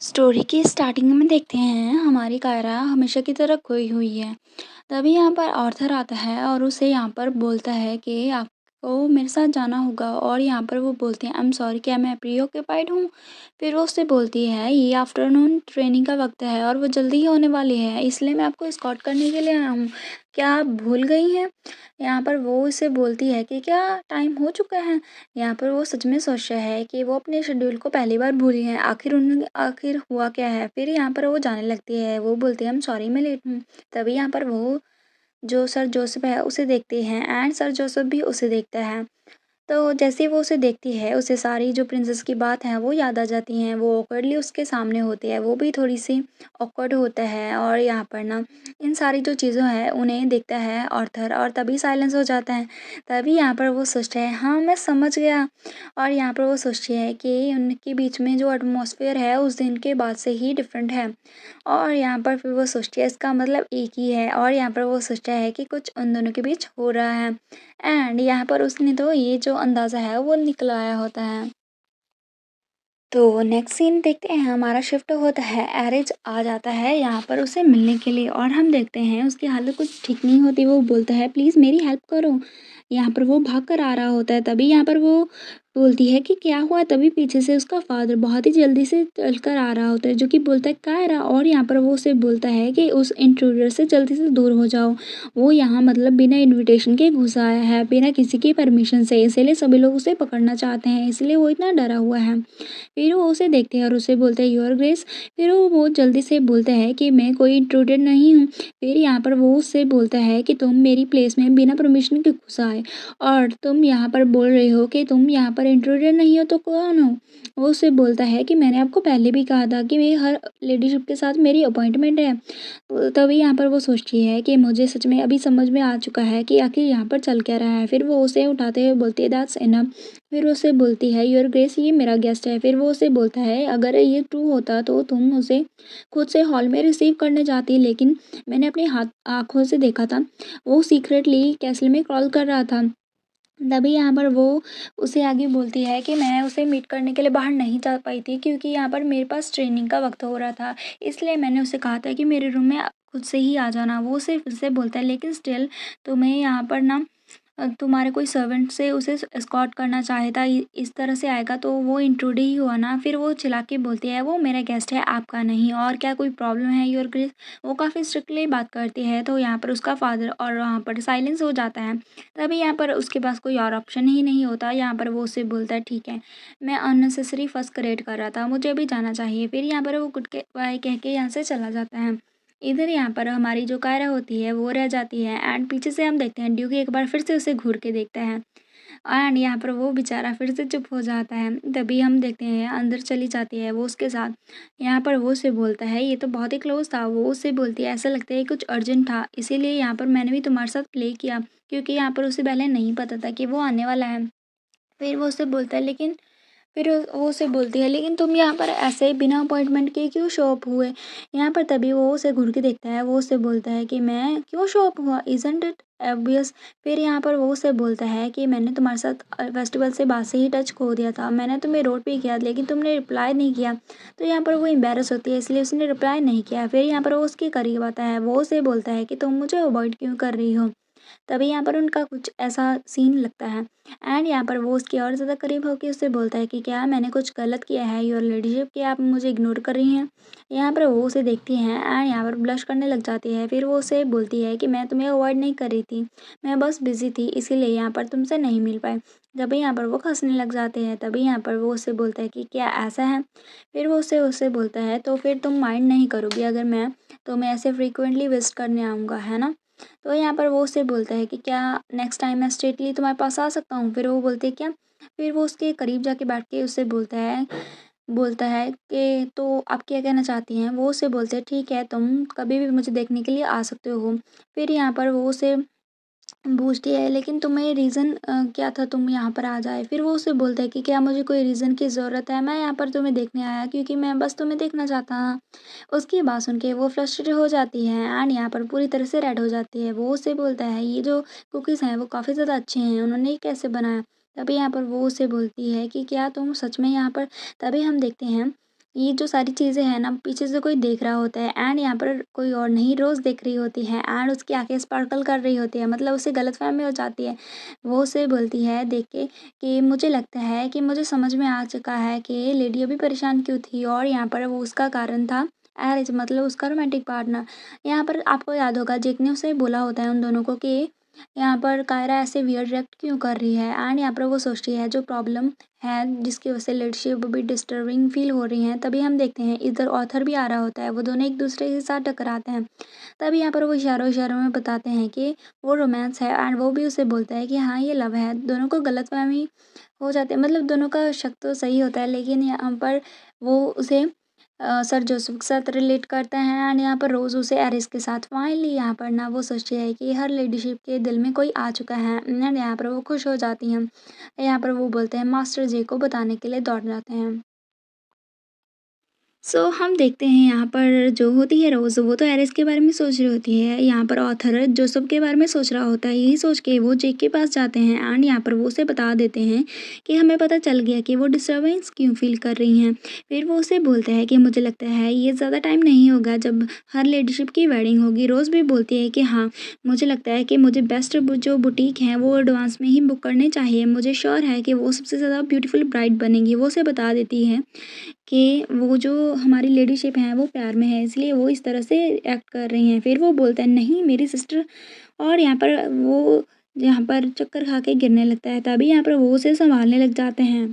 Story की starting में देखते हैं हमारी कायरा हमेशा की तरह खोई हुई है। तभी यहाँ पर आर्थर आता है और उसे यहाँ पर बोलता है कि आपको मेरे साथ जाना होगा और यहाँ पर वो बोलते हैं आई एम सॉरी, क्या मैं प्री ऑक्यूपाइड हूँ। फिर वो उससे बोलती है ये आफ्टरनून ट्रेनिंग का वक्त है और वो जल्दी ही होने वाली है, इसलिए मैं आपको स्कॉट करने के लिए आया हूँ। क्या आप भूल गई हैं? यहाँ पर वो उसे बोलती है कि क्या टाइम हो चुका है। यहाँ पर वो सच में सोचता है कि वो अपने शेड्यूल को पहली बार भूली है, आखिर हुआ क्या है। फिर यहाँ पर वो जाने लगती है, वो बोलती है आई एम सॉरी मैं लेट हूँ। तभी यहाँ पर वो जो सर जोसेफ है उसे देखते हैं एंड सर जोसेफ भी उसे देखता है। तो जैसे ही वो उसे देखती है, उसे सारी जो प्रिंसेस की बात है वो याद आ जाती हैं। वो ऑकवर्डली उसके सामने होती है, वो भी थोड़ी-सी ऑकवर्ड होता है और यहाँ पर ना इन सारी जो चीज़ों है उन्हें देखता है आर्थर और तभी साइलेंस हो जाता है। तभी यहाँ पर वो सोचता है हाँ, मैं समझ गया। और यहाँ पर वो सोचती है कि उनके बीच में जो एटमॉस्फेयर है उस दिन के बाद से ही डिफरेंट है। और यहाँ पर फिर वो सोचती है इसका मतलब एक ही है और यहाँ पर वो सोचता है कि कुछ उन दोनों के बीच हो रहा है। एंड यहाँ पर उसने तो ये जो अंदाज़ा है वो निकलाया होता है। तो नेक्स्ट सीन देखते हैं, हमारा शिफ्ट होता है, एरिज आ जाता है यहाँ पर उसे मिलने के लिए और हम देखते हैं उसकी हालत कुछ ठीक नहीं होती। वो बोलता है प्लीज़ मेरी हेल्प करो। यहाँ पर वो भाग कर आ रहा होता है, तभी यहाँ पर वो बोलती है कि क्या हुआ। तभी पीछे से उसका फादर बहुत ही जल्दी से चल कर आ रहा होता है, जो कि बोलता है कायरा। और यहाँ पर वो उसे बोलता है कि उस इंट्रूडर से जल्दी से दूर हो जाओ। वो यहाँ मतलब बिना इनविटेशन के घुस आया है, बिना किसी की परमिशन से, इसीलिए सभी लोग उसे पकड़ना चाहते हैं, इसलिए वो इतना डरा हुआ है। फिर वो उसे देखते हैं और उसे बोलते हैं योर ग्रेस। फिर वो बहुत जल्दी से बोलता है कि मैं कोई इंट्रूडर नहीं हूँ। फिर यहाँ पर वो उससे बोलता है कि तुम मेरी प्लेस में बिना परमिशन के घुस आए और तुम यहाँ पर बोल रहे हो कि तुम यहाँ पर इंट्रूडर नहीं हो तो कौन हो। वो उससे बोलता है कि मैंने आपको पहले भी कहा था कि मेरी हर लेडीशिप के साथ मेरी अपॉइंटमेंट है। तो तभी यहाँ पर वो सोचती है कि मुझे सच में अभी समझ में आ चुका है कि आखिर यहाँ पर चल क्या रहा है। फिर वो उसे उठाते हुए बोलती है दैट्स इनफ। फिर उसे बोलती है योर ग्रेस ये मेरा गेस्ट है। फिर वो उसे बोलता है अगर ये ट्रू होता तो तुम उसे खुद से हॉल में रिसीव करने जाती, लेकिन मैंने अपनी हाथ आँखों से देखा था वो सीक्रेटली कैसल में क्रॉल कर रहा था। तभी यहाँ पर वो उसे आगे बोलती है कि मैं उसे मीट करने के लिए बाहर नहीं जा पाई थी क्योंकि यहाँ पर मेरे पास ट्रेनिंग का वक्त हो रहा था, इसलिए मैंने उसे कहा था कि मेरे रूम में खुद से ही आ जाना। वो उसे फिर से बोलता है लेकिन स्टिल तुम्हें यहाँ पर ना तुम्हारे कोई सर्वेंट से उसे एस्कॉर्ट करना चाहे था, इस तरह से आएगा तो वो इंट्रूड ही हुआ ना। फिर वो चिल्ला के बोलती है वो मेरा गेस्ट है आपका नहीं, और क्या कोई प्रॉब्लम है योर ग्रेस। वो काफ़ी स्ट्रिक्टली बात करती है, तो यहाँ पर उसका फादर और वहाँ पर साइलेंस हो जाता है। तभी यहाँ पर उसके पास कोई और ऑप्शन ही नहीं होता। यहाँ पर वो उससे बोलता है ठीक है, मैं अननेसेसरी फर्स्ट क्रिएट कर रहा था, मुझे अभी जाना चाहिए। फिर यहाँ पर वो गुड के बाय कह के यहाँ से चला जाता है। इधर यहाँ पर हमारी जो कायरा होती है वो रह जाती है एंड पीछे से हम देखते हैं ड्यूक एक बार फिर से उसे घूर के देखता है एंड यहाँ पर वो बेचारा फिर से चुप हो जाता है। तभी हम देखते हैं अंदर चली जाती है वो उसके साथ। यहाँ पर वो उसे बोलता है ये तो बहुत ही क्लोज था। वो उससे बोलती है ऐसा लगता है कुछ अर्जेंट था, इसीलिए यहाँ पर मैंने भी तुम्हारे साथ प्ले किया, क्योंकि यहाँ पर उसे पहले नहीं पता था कि वो आने वाला है। फिर वो उससे बोलता है लेकिन फिर वो उसे बोलती है लेकिन तुम यहाँ पर ऐसे बिना अपॉइंटमेंट के क्यों शो अप हुए। यहाँ पर तभी वो उसे घूर के देखता है, वो उसे बोलता है कि मैं क्यों शो अप हुआ, इज़न्ट इट ऑब्वियस। फिर यहाँ पर वो उसे बोलता है कि मैंने तुम्हारे साथ फेस्टिवल से बाद से ही टच खो दिया था, मैंने तुम्हें रोड पे किया लेकिन तुमने रिप्लाई नहीं किया। तो यहाँ पर वो एम्बेरस होती है, इसलिए उसने रिप्लाई नहीं किया। फिर यहाँ पर वो उसके करीब आता है, वो उसे बोलता है कि तुम मुझे अवॉइड क्यों कर रही हो। तभी यहाँ पर उनका कुछ ऐसा सीन लगता है एंड यहाँ पर वो उसके और ज़्यादा करीब होकर उससे बोलता है कि क्या मैंने कुछ गलत किया है योर लेडीशिप, कि आप मुझे इग्नोर कर रही हैं। यहाँ पर वो उसे देखती हैं एंड यहाँ पर ब्लश करने लग जाती है। फिर वो उसे बोलती है कि मैं तुम्हें अवॉइड नहीं कर रही थी, मैं बस बिजी थी इसीलिए यहाँ पर तुमसे नहीं मिल पाई। जब यहाँ पर वो हंसने लग जाते हैं तभी यहाँ पर वो उससे बोलता है कि क्या ऐसा है। फिर वो उससे उससे बोलता है तो फिर तुम माइंड नहीं करोगी अगर मैं तुम्हें ऐसे फ्रिक्वेंटली विजिट करने आऊँगा, है ना। तो यहाँ पर वो उससे बोलता है कि क्या नेक्स्ट टाइम मैं स्ट्रेटली तुम्हारे पास आ सकता हूँ। फिर वो बोलती है क्या। फिर वो उसके करीब जाके बैठ के उससे बोलता है कि तो आप क्या कहना चाहती हैं। वो उससे बोलते हैं ठीक है, तुम कभी भी मुझे देखने के लिए आ सकते हो। फिर यहाँ पर वो उसे पूछती है लेकिन तुम्हें रीज़न क्या था तुम यहाँ पर आ जाए। फिर वो उससे बोलता है कि क्या मुझे कोई रीज़न की ज़रूरत है, मैं यहाँ पर तुम्हें देखने आया क्योंकि मैं बस तुम्हें देखना चाहता था। उसकी बात सुन के वो फ्रस्ट्रेटेड हो जाती है एंड यहाँ पर पूरी तरह से रेड हो जाती है। वो उससे बोलता है ये जो कुकीज़ हैं वो काफ़ी ज़्यादा अच्छे हैं, उन्होंने ये कैसे बनाया। तभी यहाँ पर वो उससे बोलती है कि क्या तुम सच में यहाँ पर। तभी हम देखते हैं ये जो सारी चीज़ें हैं ना पीछे से कोई देख रहा होता है एंड यहाँ पर कोई और नहीं रोज़ देख रही होती है एंड उसकी आंखें स्पार्कल कर रही होती है, मतलब उसे गलतफहमी हो जाती है। वो उसे बोलती है देख के कि मुझे लगता है कि मुझे समझ में आ चुका है कि लेडी अभी परेशान क्यों थी और यहाँ पर वो उसका कारण था एरेज, मतलब उसका रोमांटिक पार्टनर। यहाँ पर आपको याद होगा जेक ने उसे बोला होता है उन दोनों को कि यहाँ पर कायरा ऐसे वियर्ड रिएक्ट क्यों कर रही है एंड यहाँ पर वो सोचती है जो प्रॉब्लम है जिसकी वजह से लीडरशिप भी डिस्टर्बिंग फील हो रही है। तभी हम देखते हैं इधर ऑथर भी आ रहा होता है, वो दोनों एक दूसरे के साथ टकराते हैं। तभी यहाँ पर वो इशारों इशारों में बताते हैं कि वो रोमांस है एंड वो भी उसे बोलता है कि हाँ ये लव है। दोनों को गलतफहमी हो जाती है, मतलब दोनों का शक तो सही होता है लेकिन यहाँ पर वो उसे सर जोसेफ के साथ रिलेट करते हैं एंड यहाँ पर रोज़ उसे एरिस के साथ। फाइनली यहाँ पर ना वो सोचती है कि हर लेडीशिप के दिल में कोई आ चुका है एंड यहाँ पर वो खुश हो जाती हैं। यहाँ पर वो बोलते हैं मास्टर जे को बताने के लिए दौड़ जाते हैं। हम देखते हैं यहाँ पर जो होती है रोज़ वो तो एरिस के बारे में सोच रही होती है, यहाँ पर ऑथर जोसेफ के बारे में सोच रहा होता है। यही सोच के वो जेक के पास जाते हैं एंड यहाँ पर वो उसे बता देते हैं कि हमें पता चल गया कि वो डिस्टर्बेंस क्यों फील कर रही हैं। फिर वो उसे बोलता है कि मुझे लगता है ये ज़्यादा टाइम नहीं होगा जब हर लेडीशिप की वेडिंग होगी। रोज़ भी बोलती है कि हाँ मुझे लगता है कि मुझे बेस्ट जो बुटीक हैं वो एडवांस में ही बुक करने चाहिए, मुझे श्योर है कि वो सबसे ज़्यादा ब्यूटीफुल ब्राइड बनेगी। वो उसे बता देती है कि वो जो हमारी लेडीशिप हैं वो प्यार में है इसलिए वो इस तरह से एक्ट कर रही हैं। फिर वो बोलता है नहीं मेरी सिस्टर, और यहाँ पर वो यहाँ पर चक्कर खा के गिरने लगता है। तभी यहाँ पर वो उसे संभालने लग जाते हैं।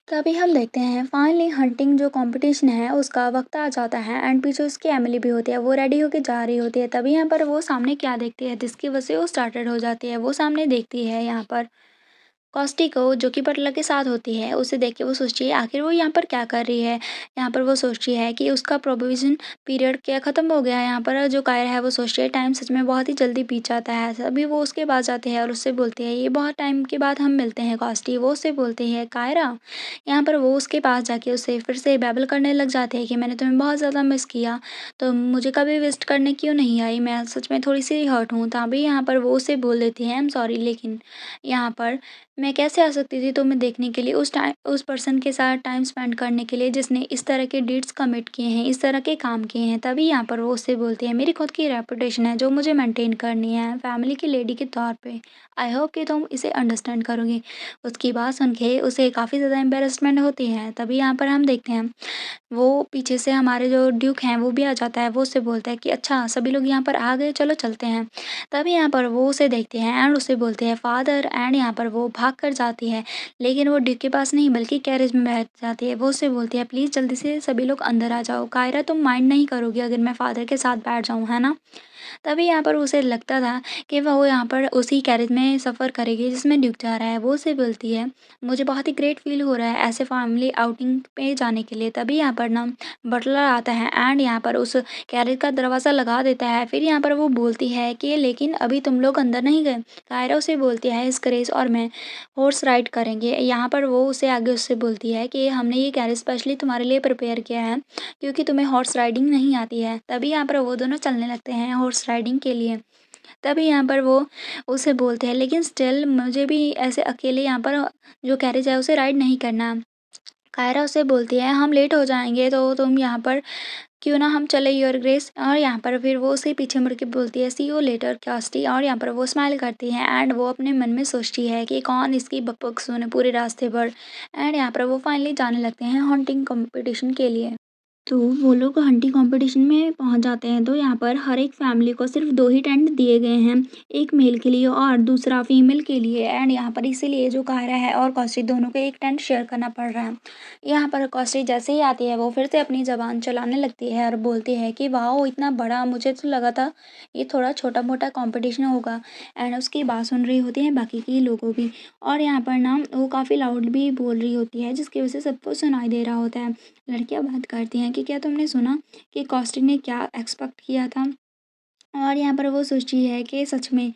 तभी हम देखते हैं फाइनली हंटिंग जो कंपटीशन है उसका वक्त आ जाता है एंड पीछे उसकी एमिली भी होती है, वो रेडी होके जा रही होती है। तभी यहाँ पर वो सामने क्या देखती है जिसकी वजह से वो स्टार्टेड हो जाती है। वो सामने देखती है यहाँ पर कॉस्टी को जो कि बटलर के साथ होती है। उसे देख के वो सोचती है आखिर वो यहाँ पर क्या कर रही है। यहाँ पर वो सोचती है कि उसका प्रोविज़न पीरियड क्या ख़त्म हो गया है। यहाँ पर जो कायरा है वो सोचती है टाइम सच में बहुत ही जल्दी बीत जाता है। तभी वो उसके पास जाती है और उससे बोलती है ये बहुत टाइम के बाद हम मिलते हैं कॉस्टी। वो उससे बोलती है कायरा। यहाँ पर वो उसके पास जाके उससे फिर से बैबल करने लग जाते हैं कि मैंने तुम्हें बहुत ज़्यादा मिस किया, तो मुझे कभी विज़िट करने क्यों नहीं आई, मैं सच में थोड़ी-सी हर्ट हूँ। तभी यहाँ पर वो उसे बोल देती है आई एम सॉरी, लेकिन यहाँ पर मैं कैसे आ सकती थी तुम्हें देखने के लिए, उस पर्सन के साथ टाइम स्पेंड करने के लिए जिसने इस तरह के डीड्स कमिट किए हैं, इस तरह के काम किए हैं। तभी यहाँ पर वो उससे बोलती है मेरी खुद की रेपुटेशन है जो मुझे मेंटेन करनी है फैमिली की लेडी के तौर पे। आई होप कि तुम इसे अंडरस्टैंड करोगी। उसकी बात सुन के उसे काफ़ी ज़्यादा एम्बेरसमेंट होती है। तभी यहाँ पर हम देखते हैं वो पीछे से हमारे जो ड्यूक हैं वो भी आ जाता है। वो उससे बोलता है कि अच्छा सभी लोग यहाँ पर आ गए, चलो चलते हैं। तभी यहाँ पर वो उसे देखते हैं एंड उसे बोलते हैं फादर, एंड यहाँ पर वो भाग कर जाती है। लेकिन वो ड्यूक के पास नहीं बल्कि कैरेज में बैठ जाती है। वो उससे बोलती है प्लीज़ जल्दी से सभी लोग अंदर आ जाओ। कायरा तुम माइंड नहीं करोगी अगर मैं फादर के साथ बैठ जाऊँ, है ना? तभी यहाँ पर उसे लगता था कि वो यहाँ पर उसी कैरेज में सफ़र करेगी जिसमें ड्यूक जा रहा है। वो उसे बोलती है मुझे बहुत ही ग्रेट फील हो रहा है ऐसे फैमिली आउटिंग पे जाने के लिए। तभी यहाँ पर ना बटलर आता है एंड यहाँ पर उस कैरेज का दरवाज़ा लगा देता है। फिर यहाँ पर वो बोलती है कि लेकिन अभी तुम लोग अंदर नहीं गए। कायरा उसे बोलती है स्क्रेच और मैं हॉर्स राइड करेंगे। यहाँ पर वो उसे आगे उससे बोलती है कि हमने ये कैरेज स्पेशली तुम्हारे लिए प्रिपेयर किया है क्योंकि तुम्हें हॉर्स राइडिंग नहीं आती है। तभी यहाँ पर वो दोनों चलने लगते हैं हॉर्स राइडिंग के लिए। तभी यहाँ पर वो उसे बोलते हैं लेकिन स्टिल मुझे भी ऐसे अकेले यहाँ पर जो कैरेज है उसे राइड नहीं करना। कायरा उसे बोलती है हम लेट हो जाएंगे तो तुम यहाँ पर क्यों ना हम चले योर ग्रेस। और यहाँ पर फिर वो उसे पीछे मुड़ के बोलती है सी यू लेटर कास्टी। और यहाँ पर वो स्माइल करती है एंड वो अपने मन में सोचती है कि कौन इसकी बकबक सुने पूरे रास्ते भर। एंड यहाँ पर वो फाइनली जाने लगते हैं हंटिंग कंपटीशन के लिए। तो वो लोग हंटिंग कंपटीशन में पहुंच जाते हैं। तो यहाँ पर हर एक फैमिली को सिर्फ 2 ही टेंट दिए गए हैं, एक मेल के लिए और दूसरा फीमेल के लिए। एंड यहाँ पर इसीलिए जो कायरा है और कॉस्टी दोनों को एक टेंट शेयर करना पड़ रहा है। यहाँ पर कॉस्टी जैसे ही आती है वो फिर से अपनी ज़बान चलाने लगती है और बोलती है कि वाओ इतना बड़ा, मुझे तो लगा था ये थोड़ा छोटा मोटा कंपटीशन होगा। एंड उसकी बात सुन रही होती है बाकी के लोगों भी। और यहाँ पर ना वो काफ़ी लाउड भी बोल रही होती है जिसकी वजह से सबको सुनाई दे रहा होता है। लड़कियां बात करती हैं कि क्या तुमने सुना कि कॉस्टी ने क्या एक्सपेक्ट किया था। और यहाँ पर वो सोचती है कि सच में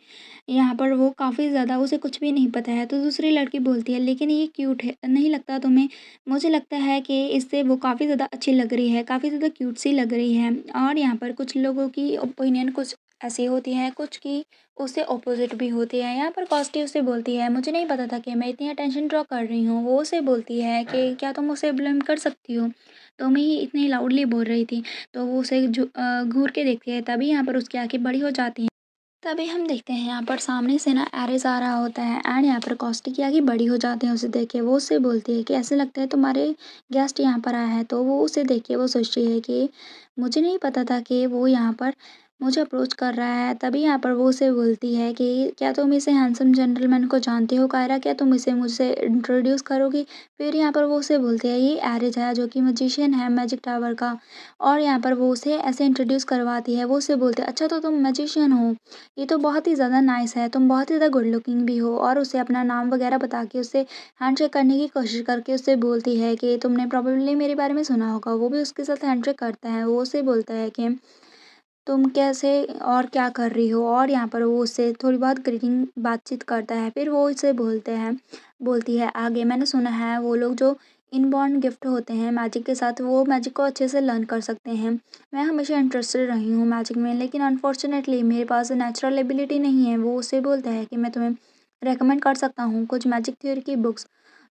यहाँ पर वो काफ़ी ज़्यादा उसे कुछ भी नहीं पता है। तो दूसरी लड़की बोलती है लेकिन ये क्यूट है, नहीं लगता तुम्हें? मुझे लगता है कि इससे वो काफ़ी ज़्यादा अच्छी लग रही है, काफ़ी ज़्यादा क्यूट सी लग रही है। और यहाँ पर कुछ लोगों की ओपिनियन कुछ ऐसी होती है, कुछ की उससे अपोज़िट भी होती है। यहाँ पर कॉस्टी उससे बोलती है, मुझे नहीं पता था कि मैं इतनी अटेंशन ड्रॉ कर रही हूँ। वो उसे बोलती है कि क्या तुम उसे ब्लेम कर सकती हो? तुम ही इतनी लाउडली बोल रही थी। तो वो उसे घूर के देखती है, तभी यहाँ पर उसकी आँखें बड़ी हो जाती हैं। तभी हम देखते हैं यहाँ पर सामने से ना एरिस आ रहा होता है एंड यहाँ पर कॉस्टी की आगे बड़ी हो जाते हैं उसे देख के। वो उससे बोलती है कि ऐसे लगता है तुम्हारे गेस्ट यहाँ पर आया है। तो वो उसे देख के वो सोचती है कि मुझे नहीं पता था कि वो यहाँ पर मुझे अप्रोच कर रहा है। तभी यहाँ पर वो उसे बोलती है कि क्या तुम इसे हैंडसम जेंटलमैन को जानते हो कायरा? क्या तुम इसे मुझसे इंट्रोड्यूस करोगी? फिर यहाँ पर वो उसे बोलती है ये एरिस है जो कि मैजिशियन है मैजिक टावर का। और यहाँ पर वो उसे ऐसे इंट्रोड्यूस करवाती है। वो उसे बोलती है अच्छा तो तुम मैजिशियन हो, ये तो बहुत ही ज़्यादा नाइस है, तुम बहुत ही ज़्यादा गुड लुकिंग भी हो। और उसे अपना नाम वगैरह बता के उससे हैंडशेक करने की कोशिश करके उससे बोलती है कि तुमने प्रोबेबली मेरे बारे में सुना होगा। वो भी उसके साथ हैंडशेक करता है। वो उसे बोलता है कि तुम कैसे और क्या कर रही हो? और यहाँ पर वो उससे थोड़ी बहुत ग्रीटिंग बातचीत करता है। फिर वो इससे बोलती है आगे मैंने सुना है वो लोग जो इनबॉर्न गिफ्ट होते हैं मैजिक के साथ वो मैजिक को अच्छे से लर्न कर सकते हैं। मैं हमेशा इंटरेस्टेड रही हूँ मैजिक में, लेकिन अनफॉर्चुनेटली मेरे पास नेचुरल एबिलिटी नहीं है। वो उससे बोलता है कि मैं तुम्हें रेकमेंड कर सकता हूँ कुछ मैजिक थ्योरी की बुक्स,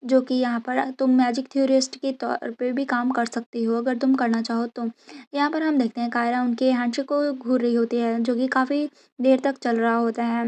जो कि यहाँ पर तुम मैजिक थ्योरिस्ट के तौर पे भी काम कर सकती हो अगर तुम करना चाहो तो। यहाँ पर हम देखते हैं कायरा उनके हैंडशेक को घूर रही होती है जो कि काफ़ी देर तक चल रहा होता है।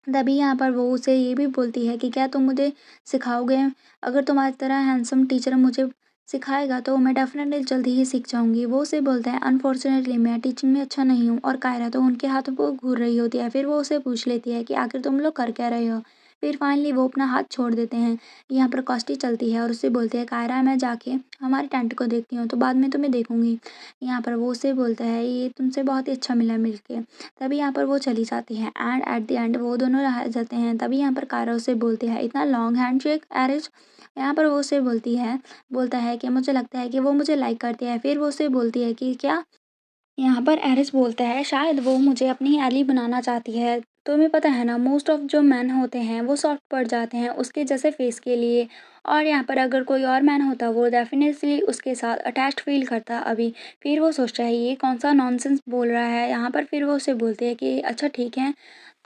तभी यहाँ पर वो उसे ये भी बोलती है कि क्या तुम मुझे सिखाओगे? अगर तुम्हारी तरह हैंडसम टीचर मुझे सिखाएगा तो मैं डेफ़िनेटली जल्दी ही सीख जाऊँगी। वो उसे बोलता है अनफॉर्चुनेटली मैं टीचिंग में अच्छा नहीं हूँ। और कायरा तो उनके हाथों को घूर रही होती है। फिर वो उसे पूछ लेती है कि आखिर तुम लोग कर क्या रहे हो? फिर फाइनली वो अपना हाथ छोड़ देते हैं। यहाँ पर कॉस्टी चलती है और उससे बोलती है कायरा मैं जाके हमारे टेंट को देखती हूँ, तो बाद में तुम्हें देखूँगी। यहाँ पर वो उसे बोलता है ये तुमसे बहुत ही अच्छा मिला मिलके। तभी यहाँ पर वो चली जाती है एंड एट द एंड वो दोनों रह जाते हैं। तभी यहाँ पर कायरा उसे बोलती है इतना लॉन्ग हैंडशेक एरिज? यहाँ पर वो उसे बोलता है कि मुझे लगता है कि वो मुझे लाइक करती है। फिर वो उसे बोलती है कि क्या? यहाँ पर एरिस बोलता है शायद वो मुझे अपनी एली बनाना चाहती है। तुम्हें पता है ना मोस्ट ऑफ जो मैन होते हैं वो सॉफ्ट पड़ जाते हैं उसके जैसे फेस के लिए। और यहाँ पर अगर कोई और मैन होता वो डेफिनेटली उसके साथ अटैच्ड फील करता अभी। फिर वो सोचता है ये कौन सा नॉनसेंस बोल रहा है यहाँ पर। फिर वो उसे बोलते हैं कि अच्छा ठीक है,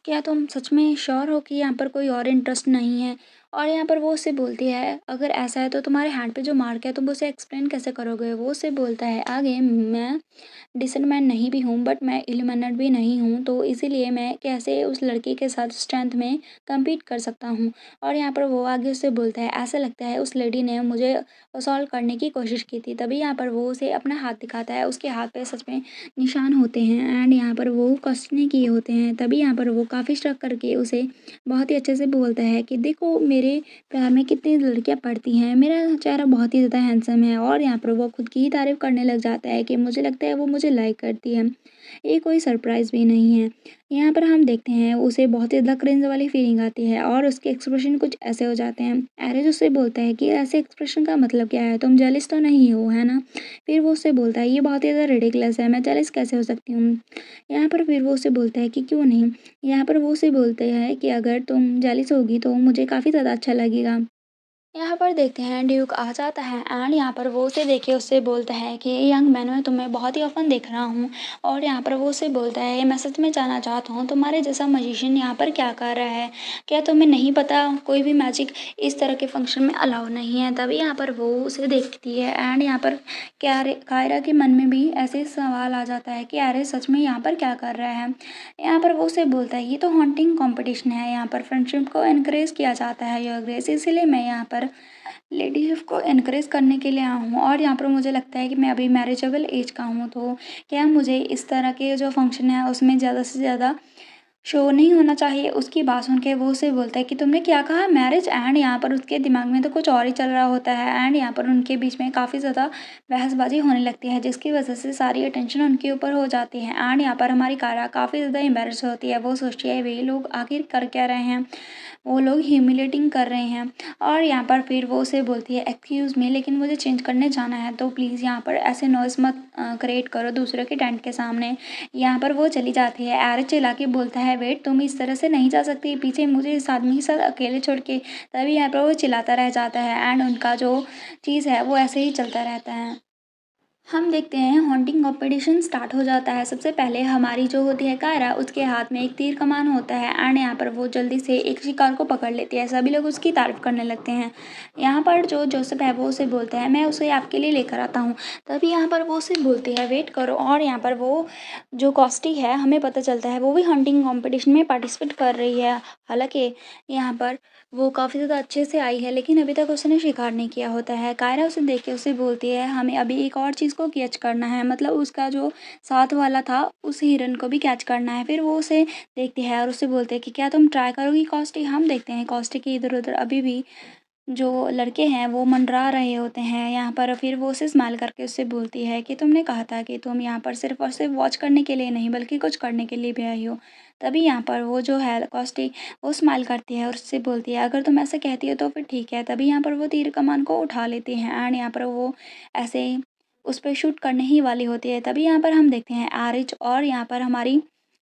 क्या तुम सच में श्योर हो कि यहाँ पर कोई और इंटरेस्ट नहीं है? और यहाँ पर वो उससे बोलती है अगर ऐसा है तो तुम्हारे हैंड पे जो मार्क है तुम उसे एक्सप्लेन कैसे करोगे? वो उससे बोलता है आगे मैं डिसेंट मैन नहीं भी हूँ बट मैं इल्यूमिनेट भी नहीं हूँ, तो इसीलिए मैं कैसे उस लड़की के साथ स्ट्रेंथ में कम्पीट कर सकता हूँ। और यहाँ पर वो आगे उससे बोलता है ऐसा लगता है उस लेडी ने मुझे असॉल्ट करने की कोशिश की थी। तभी यहाँ पर वो उसे अपना हाथ दिखाता है, उसके हाथ पे सच में निशान होते हैं एंड यहाँ पर वो कस्ट ने किए होते हैं। तभी यहाँ पर वो काफ़ी शक करके उसे बहुत ही अच्छे से बोलता है कि देखो मेरे प्यार में कितनी लड़कियाँ पड़ती हैं, मेरा चेहरा बहुत ही ज़्यादा हैंडसम है। और यहाँ पर वो खुद की ही तारीफ़ करने लग जाता है कि मुझे लगता है वो मुझे लाइक करती है। ये कोई सरप्राइज़ भी नहीं है। यहाँ पर हम देखते हैं उसे बहुत ही ज़्यादा क्रिंज वाली फीलिंग आती है और उसके एक्सप्रेशन कुछ ऐसे हो जाते हैं। एरिस उससे बोलता है कि ऐसे एक्सप्रेशन का मतलब क्या है? तुम जेलस तो नहीं हो, है ना? फिर वो उससे बोलता है ये बहुत ही ज़्यादा रिडिकुलस है, मैं जेलस कैसे हो सकती हूँ? यहाँ पर फिर वो उससे बोलता है कि क्यों नहीं? यहाँ पर वो उसे बोलते हैं कि अगर तुम जेलस होगी तो मुझे काफ़ी ज़्यादा अच्छा लगेगा। यहाँ पर देखते हैं ड्यूक आ जाता है एंड यहाँ पर वो उसे देख के उससे बोलता है कि यंग मैन मैं तुम्हें बहुत ही ऑफन देख रहा हूँ। और यहाँ पर वो उसे बोलता है मैं सच में जानना चाहता हूँ तुम्हारे जैसा मैजिशियन यहाँ पर क्या कर रहा है? क्या तुम्हें नहीं पता कोई भी मैजिक इस तरह के फंक्शन में अलाउ नहीं है? तभी यहाँ पर वो उसे देखती है एंड यहाँ पर कायरा के मन में भी ऐसे सवाल आ जाता है कि अरे सच में यहाँ पर क्या कर रहा है? यहाँ पर वो उसे बोलता है ये तो हॉन्टिंग कंपटीशन है, यहाँ पर फ्रेंडशिप को एनकरेज किया जाता है योर ग्रेस, इसीलिए मैं यहाँ पर लेडीज़ को एनकरेज करने के लिए आया हूँ। और यहाँ पर मुझे लगता है कि मैं अभी मैरिजेबल एज का हूँ, तो क्या मुझे इस तरह के जो फंक्शन है उसमें ज़्यादा से ज़्यादा शो नहीं होना चाहिए? उसकी बात सुन के वो उसे बोलता है कि तुमने क्या कहा मैरिज? एंड यहाँ पर उसके दिमाग में तो कुछ और ही चल रहा होता है एंड यहाँ पर उनके बीच में काफ़ी ज़्यादा बहसबाजी होने लगती है जिसकी वजह से सारी अटेंशन उनके ऊपर हो जाती है। एंड यहाँ पर हमारी कारा काफ़ी ज़्यादा एम्बेरस होती है। वो सोचती है वे लोग आखिर कर क्या रहे हैं, वो लोग ह्यूमिलेटिंग कर रहे हैं। और यहाँ पर फिर वो उसे बोलती है एक्सक्यूज़ मी लेकिन मुझे चेंज करने जाना है, तो प्लीज़ यहाँ पर ऐसे नॉइज़ मत क्रिएट करो दूसरों के टेंट के सामने। यहाँ पर वो चली जाती है। एरिस चिल्ला के बोलता है वेट तुम इस तरह से नहीं जा सकती पीछे मुझे इस आदमी के साथ अकेले छोड़ के। तभी यहाँ पर वो चिल्लाता रह जाता है एंड उनका जो चीज़ है वो ऐसे ही चलता रहता है। हम देखते हैं हॉन्टिंग कॉम्पिटिशन स्टार्ट हो जाता है। सबसे पहले हमारी जो होती है कायरा, उसके हाथ में एक तीर कमान होता है एंड यहाँ पर वो जल्दी से एक शिकार को पकड़ लेती है। सभी लोग उसकी तारीफ करने लगते हैं। यहाँ पर जो जोसेफ है वो उसे बोलता है, मैं उसे आपके लिए लेकर आता हूँ। तभी यहाँ पर वो उसे बोलती है वेट करो, और यहाँ पर वो जो कॉस्टी है हमें पता चलता है वो भी हंटिंग कॉम्पिटिशन में पार्टिसिपेट कर रही है। हालांकि यहाँ पर वो काफ़ी ज़्यादा अच्छे से आई है, लेकिन अभी तक उसने शिकार नहीं किया होता है। कायरा उसे देख के उसे बोलती है, हमें अभी एक और चीज़ को कैच करना है, मतलब उसका जो साथ वाला था उस हिरन को भी कैच करना है। फिर वो उसे देखती है और उससे बोलते हैं कि क्या तुम ट्राई करोगी कॉस्टी। हम देखते हैं कॉस्टी के इधर उधर अभी भी जो लड़के हैं वो मंडरा रहे होते हैं। यहाँ पर फिर वो उसे स्माइल करके उससे बोलती है कि तुमने कहा था कि तुम यहाँ पर सिर्फ और सिर्फ वॉच करने के लिए नहीं बल्कि कुछ करने के लिए भी आई हो। तभी यहाँ पर वो जो है कॉस्टी, वो स्माइल करती है और उससे बोलती है अगर तुम ऐसे कहती हो तो फिर ठीक है। तभी यहाँ पर वो तीर कमान को उठा लेती हैं एंड यहाँ पर वो ऐसे उस पर शूट करने ही वाली होती है। तभी यहाँ पर हम देखते हैं आरिज और यहाँ पर हमारी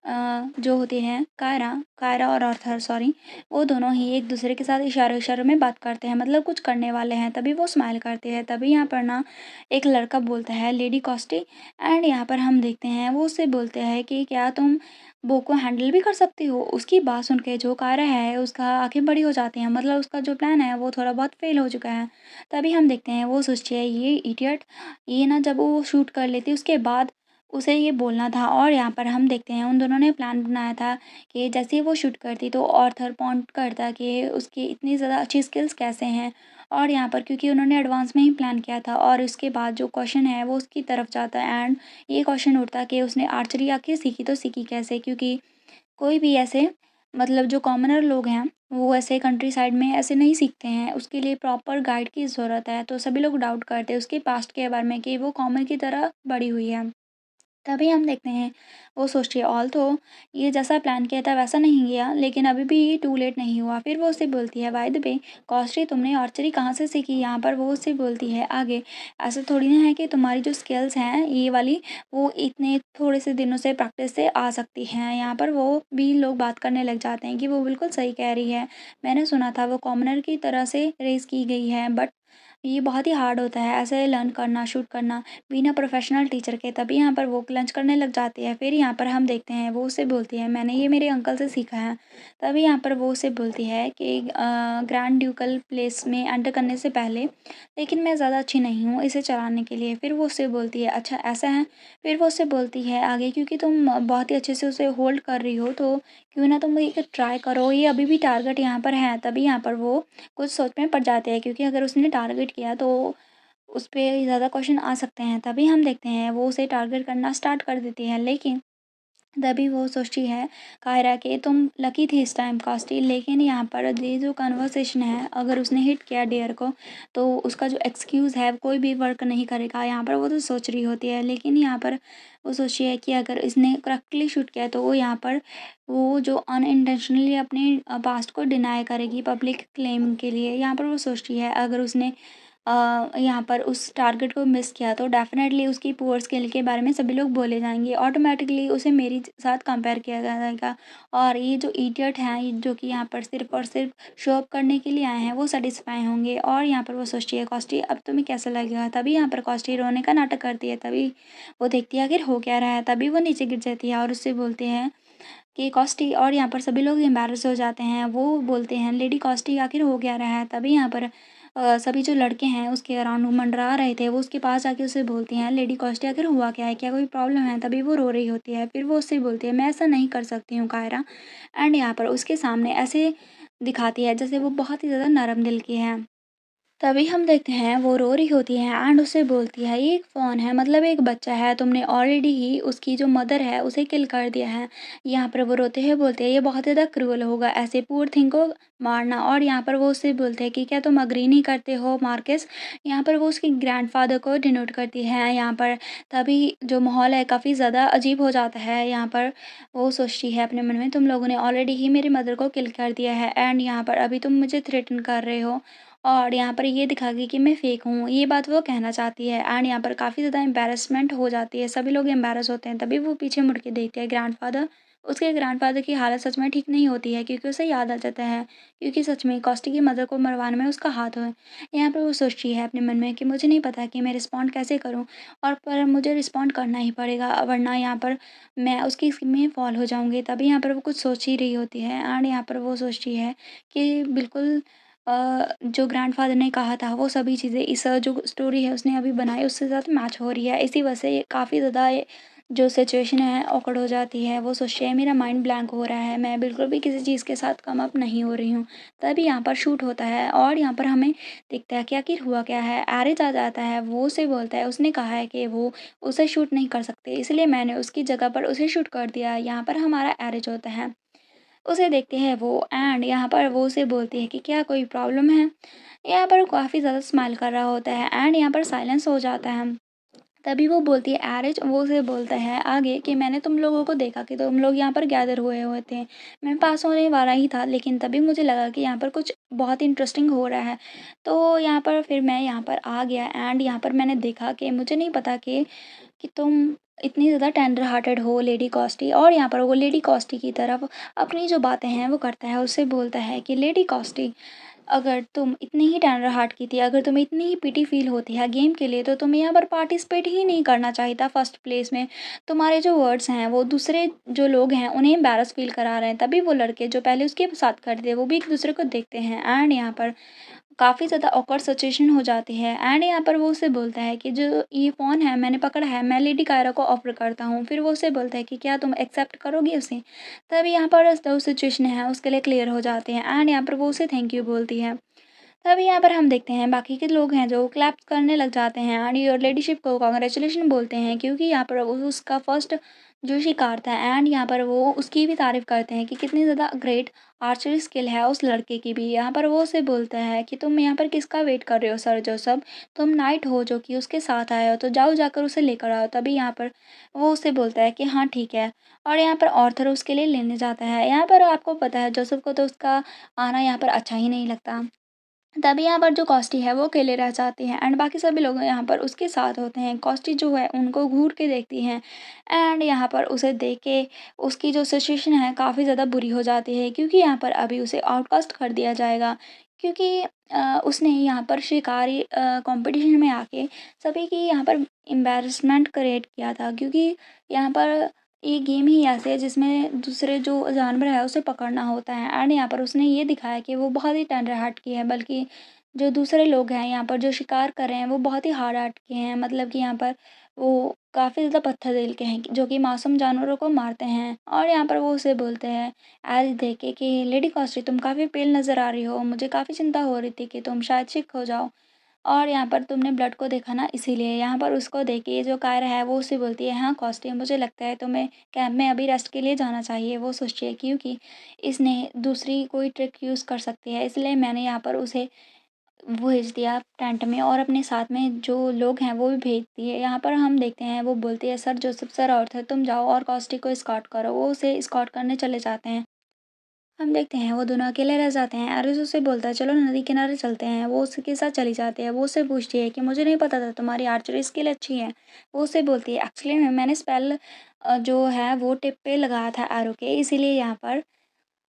जो होती हैं कायरा, कायरा और आर्थर सॉरी, वो दोनों ही एक दूसरे के साथ इशारों इशारों में बात करते हैं, मतलब कुछ करने वाले हैं। तभी वो स्माइल करते हैं। तभी यहाँ पर ना एक लड़का बोलता है लेडी कॉस्टी, एंड यहाँ पर हम देखते हैं वो उससे बोलते हैं कि क्या तुम बो को हैंडल भी कर सकती हो। उसकी बात सुन के जो कायरा है उसका आंखें बड़ी हो जाती हैं, मतलब उसका जो प्लान है वो थोड़ा बहुत फेल हो चुका है। तभी हम देखते हैं वो सोचती है ये इडियट, ये ना जब वो शूट कर लेती उसके बाद उसे ये बोलना था। और यहाँ पर हम देखते हैं उन दोनों ने प्लान बनाया था कि जैसे ही वो शूट करती तो ऑर्थर पॉइंट करता कि उसकी इतनी ज़्यादा अच्छी स्किल्स कैसे हैं। और यहाँ पर क्योंकि उन्होंने एडवांस में ही प्लान किया था और उसके बाद जो क्वेश्चन है वो उसकी तरफ जाता है एंड ये क्वेश्चन उठता कि उसने आर्चरी आखिर सीखी तो सीखी कैसे, क्योंकि कोई भी ऐसे मतलब जो कॉमनर लोग हैं वो ऐसे कंट्री साइड में ऐसे नहीं सीखते हैं, उसके लिए प्रॉपर गाइड की ज़रूरत है। तो सभी लोग डाउट करते हैं उसके पास्ट के बारे में कि वो कॉमन की तरह बड़ी हुई है। तभी हम देखते हैं वो सोचती है ऑल तो ये जैसा प्लान किया था वैसा नहीं गया, लेकिन अभी भी ये टू लेट नहीं हुआ। फिर वो उससे बोलती है बाय द वे कॉस्टली तुमने आर्चरी कहाँ से सीखी। यहाँ पर वो उससे बोलती है आगे ऐसा थोड़ी ना है कि तुम्हारी जो स्किल्स हैं ये वाली वो इतने थोड़े से दिनों से प्रैक्टिस से आ सकती हैं। यहाँ पर वो भी लोग बात करने लग जाते हैं कि वो बिल्कुल सही कह रही है, मैंने सुना था वो कॉमनर की तरह से रेस की गई है, बट ये बहुत ही हार्ड होता है ऐसे लर्न करना शूट करना बिना प्रोफेशनल टीचर के। तभी यहाँ पर वो लंच करने लग जाती है। फिर यहाँ पर हम देखते हैं वो उससे बोलती है मैंने ये मेरे अंकल से सीखा है। तभी यहाँ पर वो उससे बोलती है कि ग्रैंड ड्यूकल प्लेस में एंटर करने से पहले, लेकिन मैं ज़्यादा अच्छी नहीं हूँ इसे चलाने के लिए। फिर वो उससे बोलती है अच्छा ऐसा है। फिर वो उससे बोलती है आगे क्योंकि तुम बहुत ही अच्छे से उसे होल्ड कर रही हो तो क्यों ना तुम एक ट्राई करो, ये अभी भी टारगेट यहाँ पर है। तभी यहाँ पर वो कुछ सोच में पड़ जाते हैं क्योंकि अगर उसने टारगेट किया तो उस पे ज़्यादा क्वेश्चन आ सकते हैं। तभी हम देखते हैं वो उसे टारगेट करना स्टार्ट कर देती है, लेकिन तभी वो सोचती है कायरा कि तुम लकी थी इस टाइम कॉस्टी। लेकिन यहाँ पर ये जो कन्वर्सेशन है अगर उसने हिट किया डेयर को तो उसका जो एक्सक्यूज़ है कोई भी वर्क नहीं करेगा। यहाँ पर वो तो सोच रही होती है, लेकिन यहाँ पर वो सोचती है कि अगर इसने करेक्टली शूट किया तो वो यहाँ पर वो जो अनइंटेंशनली अपने पास्ट को डिनाई करेगी पब्लिक क्लेम के लिए। यहाँ पर वो सोचती है अगर उसने यहाँ पर उस टारगेट को मिस किया तो डेफ़िनेटली उसकी पुअर स्किल के बारे में सभी लोग बोले जाएँगे। ऑटोमैटिकली उसे मेरी साथ कंपेयर किया जाएगा और ये जो इडियट हैं ये जो कि यहाँ पर सिर्फ़ और सिर्फ़ शो ऑफ करने के लिए आए हैं वो सैटिस्फाई होंगे। और यहाँ पर वो सोचती है कॉस्टी अब तुम्हें कैसा लगेगा। तभी यहाँ पर कॉस्टी रोने का नाटक करती है। तभी वो देखती है आखिर हो क्या रहा है। तभी वो नीचे गिर जाती है और उससे बोलते हैं कि कॉस्टी, और यहाँ पर सभी लोग एम्बैरेस हो जाते हैं। वो बोलते हैं लेडी कॉस्टी आखिर हो क्या रहा है। तभी यहाँ पर सभी जो लड़के हैं उसके अराउंड मंडरा रहे थे वो उसके पास जाके उसे बोलती हैं लेडी कॉस्टी आखिर हुआ क्या है, क्या कोई प्रॉब्लम है। तभी वो रो रही होती है। फिर वो उससे बोलती है मैं ऐसा नहीं कर सकती हूँ कायरा, एंड यहाँ पर उसके सामने ऐसे दिखाती है जैसे वो बहुत ही ज़्यादा नरम दिल की है। तभी हम देखते हैं वो रो रही होती है एंड उससे बोलती है ये एक फ़ोन है, मतलब एक बच्चा है, तुमने ऑलरेडी ही उसकी जो मदर है उसे किल कर दिया है। यहाँ पर वो रोते हुए बोलते हैं ये बहुत ज़्यादा क्रूअल होगा ऐसे पुअर थिंग को मारना। और यहाँ पर वो उससे बोलते हैं कि क्या तुम अग्री नहीं करते हो मार्कस। यहाँ पर वो उसके ग्रैंडफादर को डिनोट करती है यहाँ पर। तभी जो माहौल है काफ़ी ज़्यादा अजीब हो जाता है। यहाँ पर वो सोचती है अपने मन में तुम लोगों ने ऑलरेडी ही मेरी मदर को किल कर दिया है एंड यहाँ पर अभी तुम मुझे थ्रेटन कर रहे हो और यहाँ पर ये दिखा के कि मैं फ़ेक हूँ, ये बात वो कहना चाहती है। एंड यहाँ पर काफ़ी ज़्यादा एम्बैरेसमेंट हो जाती है, सभी लोग एम्बैरेस होते हैं। तभी वो पीछे मुड़ के देखते हैं ग्रैंडफ़ादर उसके ग्रैंडफ़ादर की हालत सच में ठीक नहीं होती है क्योंकि उसे याद आ जाता है क्योंकि सच में कॉस्टी की मदर को मरवाने में उसका हाथ है। यहाँ पर वो सोचती है अपने मन में कि मुझे नहीं पता कि मैं रिस्पॉन्ड कैसे करूँ और पर मुझे रिस्पॉन्ड करना ही पड़ेगा वरना यहाँ पर मैं उसकी स्कीम में फ़ॉल हो जाऊँगी। तभी यहाँ पर वो कुछ सोच ही रही होती है एंड यहाँ पर वो सोचती है कि बिल्कुल जो ग्रैंडफ़ादर ने कहा था वो सभी चीज़ें इस जो स्टोरी है उसने अभी बनाई उसके साथ मैच हो रही है। इसी वजह से ये काफ़ी ज़्यादा ये जो सिचुएशन है ऑकवर्ड हो जाती है। वो सोचती है मेरा माइंड ब्लैंक हो रहा है, मैं बिल्कुल भी किसी चीज़ के साथ कम अप नहीं हो रही हूँ। तभी यहाँ पर शूट होता है और यहाँ पर हमें दिखता है कि आखिर हुआ क्या है। एरिज आ जाता है, वो उसे बोलता है, उसने कहा है कि वो उसे शूट नहीं कर सकते इसलिए मैंने उसकी जगह पर उसे शूट कर दिया। यहाँ पर हमारा एरिज होता है, उसे देखते हैं वो एंड यहाँ पर वो उसे बोलती है कि क्या कोई प्रॉब्लम है? यहाँ पर काफ़ी ज़्यादा स्माइल कर रहा होता है एंड यहाँ पर साइलेंस हो जाता है। तभी वो बोलती है एरिज वो उसे बोलता है आगे कि मैंने तुम लोगों को देखा कि तुम लोग यहाँ पर गैदर हुए हुए थे। मैं पास होने वाला ही था लेकिन तभी मुझे लगा कि यहाँ पर कुछ बहुत इंटरेस्टिंग हो रहा है। तो यहाँ पर फिर मैं यहाँ पर आ गया एंड यहाँ पर मैंने देखा कि मुझे नहीं पता कि तुम इतनी ज़्यादा टेंडर हार्टेड हो लेडी कॉस्टी। और यहाँ पर वो लेडी कॉस्टी की तरफ अपनी जो बातें हैं वो करता है, उससे बोलता है कि लेडी कॉस्टी अगर तुम इतनी ही टेंडर हार्ट की थी, अगर तुम्हें इतनी ही पिटी फ़ील होती है गेम के लिए तो तुम्हें यहाँ पर पार्टिसिपेट ही नहीं करना चाहिए था फर्स्ट प्लेस में। तुम्हारे जो वर्ड्स हैं वो दूसरे जो लोग हैं उन्हें एम्बैरस फ़ील करा रहे हैं। तभी वो लड़के जो पहले उसके साथ खड़े थे वो भी एक-दूसरे को देखते हैं एंड यहाँ पर काफ़ी ज़्यादा ऑकवर्ड सिचुएशन हो जाती है एंड यहाँ पर वो उससे बोलता है कि जो ये फ़ोन है मैंने पकड़ा है, मैं लेडी कायरा को ऑफ़र करता हूँ। फिर वो उससे बोलता है कि क्या तुम एक्सेप्ट करोगी उसे? तभी यहाँ पर जो सिचुएशन है उसके लिए क्लियर हो जाते हैं एंड यहाँ पर वो उसे थैंक यू बोलती है। तभी यहाँ पर हम देखते हैं बाकी के लोग हैं जो क्लैप करने लग जाते हैं एंड योर लेडीशिप को कांग्रेचुलेशन बोलते हैं क्योंकि यहाँ पर वो उसका फर्स्ट जो शिकार था एंड यहाँ पर वो उसकी भी तारीफ़ करते हैं कि कितनी ज़्यादा ग्रेट आर्चरी स्किल है उस लड़के की भी। यहाँ पर वो उसे बोलता है कि तुम यहाँ पर किसका वेट कर रहे हो सर जोसफ? तुम नाइट हो जो कि उसके साथ आए हो तो जाओ जाकर उसे लेकर आओ। तभी यहाँ पर वो उसे बोलता है कि हाँ ठीक है और यहाँ पर ऑर्थर उसके लिए लेने जाता है। यहाँ पर आपको पता है जोसफ को तो उसका आना यहाँ पर अच्छा ही नहीं लगता। तभी यहाँ पर जो कॉस्टी है वो अकेले रह जाती हैं एंड बाकी सभी लोग यहाँ पर उसके साथ होते हैं। कॉस्टी जो है उनको घूर के देखती हैं एंड यहाँ पर उसे देख के उसकी जो सिचुएशन है काफ़ी ज़्यादा बुरी हो जाती है क्योंकि यहाँ पर अभी उसे आउटकास्ट कर दिया जाएगा क्योंकि उसने यहाँ पर शिकारी कंपटीशन में आके सभी की यहाँ पर एम्बैरेसमेंट क्रिएट किया था क्योंकि यहाँ पर ये गेम ही ऐसे है जिसमें दूसरे जो जानवर है उसे पकड़ना होता है एंड यहाँ पर उसने ये दिखाया कि वो बहुत ही टेंडर हार्ट की है बल्कि जो दूसरे लोग हैं यहाँ पर जो शिकार कर रहे हैं वो बहुत ही हार्ड हार्ट के हैं। मतलब कि यहाँ पर वो काफ़ी ज़्यादा पत्थर दिल के हैं जो कि मासूम जानवरों को मारते हैं। और यहाँ पर वो उसे बोलते हैं एज देख के कि लेडी कॉस्टी तुम काफ़ी पेल नज़र आ रही हो, मुझे काफ़ी चिंता हो रही थी कि तुम शायद सिक हो जाओ और यहाँ पर तुमने ब्लड को देखा ना इसीलिए। यहाँ पर उसको देख के जो कायरा है वो उसे बोलती है हाँ कॉस्टी मुझे लगता है तुम्हें कैंप में अभी रेस्ट के लिए जाना चाहिए। वो सोचती है क्योंकि इसने दूसरी कोई ट्रिक यूज़ कर सकती है इसलिए मैंने यहाँ पर उसे भेज दिया टेंट में और अपने साथ में जो लोग हैं वो भी भेज दिए। यहाँ पर हम देखते हैं वो बोलती है सर जोसेफ सर और थे तुम जाओ और कॉस्टी को स्कॉट करो। वो उसे स्कॉट करने चले जाते हैं। हम देखते हैं वो दोनों अकेले रह जाते हैं। एरिस उससे बोलता है चलो नदी किनारे चलते हैं। वो उसके साथ चली जाती है। वो उससे पूछती है कि मुझे नहीं पता था तुम्हारी आर्चरी स्किल अच्छी है। वो उससे बोलती है एक्चुअली मैंने स्पेल जो है वो टिप पे लगाया था एरो के इसीलिए यहाँ पर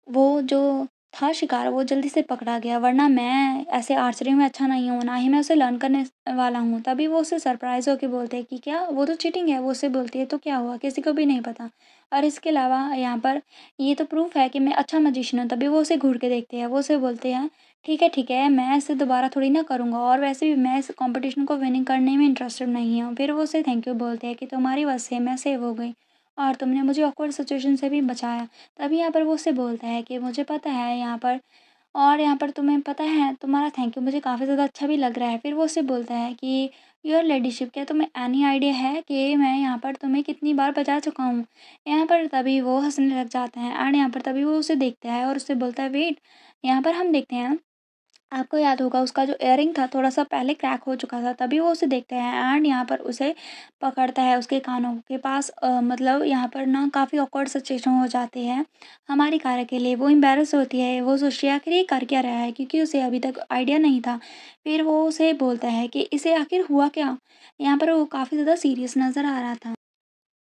वो जो था शिकार वो जल्दी से पकड़ा गया वरना मैं ऐसे आर्चरी में अच्छा नहीं हूँ, ना ही मैं उसे लर्न करने वाला हूँ। तभी वो उससे सरप्राइज़ होके बोलते हैं कि क्या वो तो चीटिंग है। वो उससे बोलती है तो क्या हुआ, किसी को भी नहीं पता। और इसके अलावा यहाँ पर ये तो प्रूफ़ है कि मैं अच्छा मैजिशियन हूँ। तभी वो उसे घूर के देखते हैं। वो उसे बोलते हैं ठीक है, मैं ऐसे दोबारा थोड़ी ना करूँगा और वैसे भी मैं इस कॉम्पिटिशन को विनिंग करने में इंटरेस्टेड नहीं हूँ। फिर वो उसे थैंक यू बोलते हैं कि तुम्हारी वजह से मैं सेव हो गई और तुमने मुझे ऑकवर्ड सिचुएशन से भी बचाया। तभी यहाँ पर वो उससे बोलता है कि मुझे पता है यहाँ पर और यहाँ पर तुम्हें पता है तुम्हारा थैंक यू मुझे काफ़ी ज़्यादा अच्छा भी लग रहा है। फिर वो उससे बोलता है कि योर लेडीशिप क्या तुम्हें एनी आइडिया है कि मैं यहाँ पर तुम्हें कितनी बार बचा चुका हूँ? यहाँ पर तभी वो हँसने लग जाते हैं एंड यहाँ पर तभी वो उसे देखता है और उससे बोलता है वेट। यहाँ पर हम देखते हैं आपको याद होगा उसका जो इयररिंग था थोड़ा-सा पहले क्रैक हो चुका था। तभी वो उसे देखता है एंड यहाँ पर उसे पकड़ता है उसके कानों के पास मतलब यहाँ पर ना काफ़ी ऑकवर्ड सिचुएशन हो जाती है हमारी कारा के लिए। वो एम्बैरेस होती है, वो सोचती है आखिर ये कर क्या रहा है क्योंकि उसे अभी तक आइडिया नहीं था। फिर वो उसे बोलता है कि इसे आखिर हुआ क्या? यहाँ पर वो काफ़ी ज़्यादा सीरियस नज़र आ रहा था।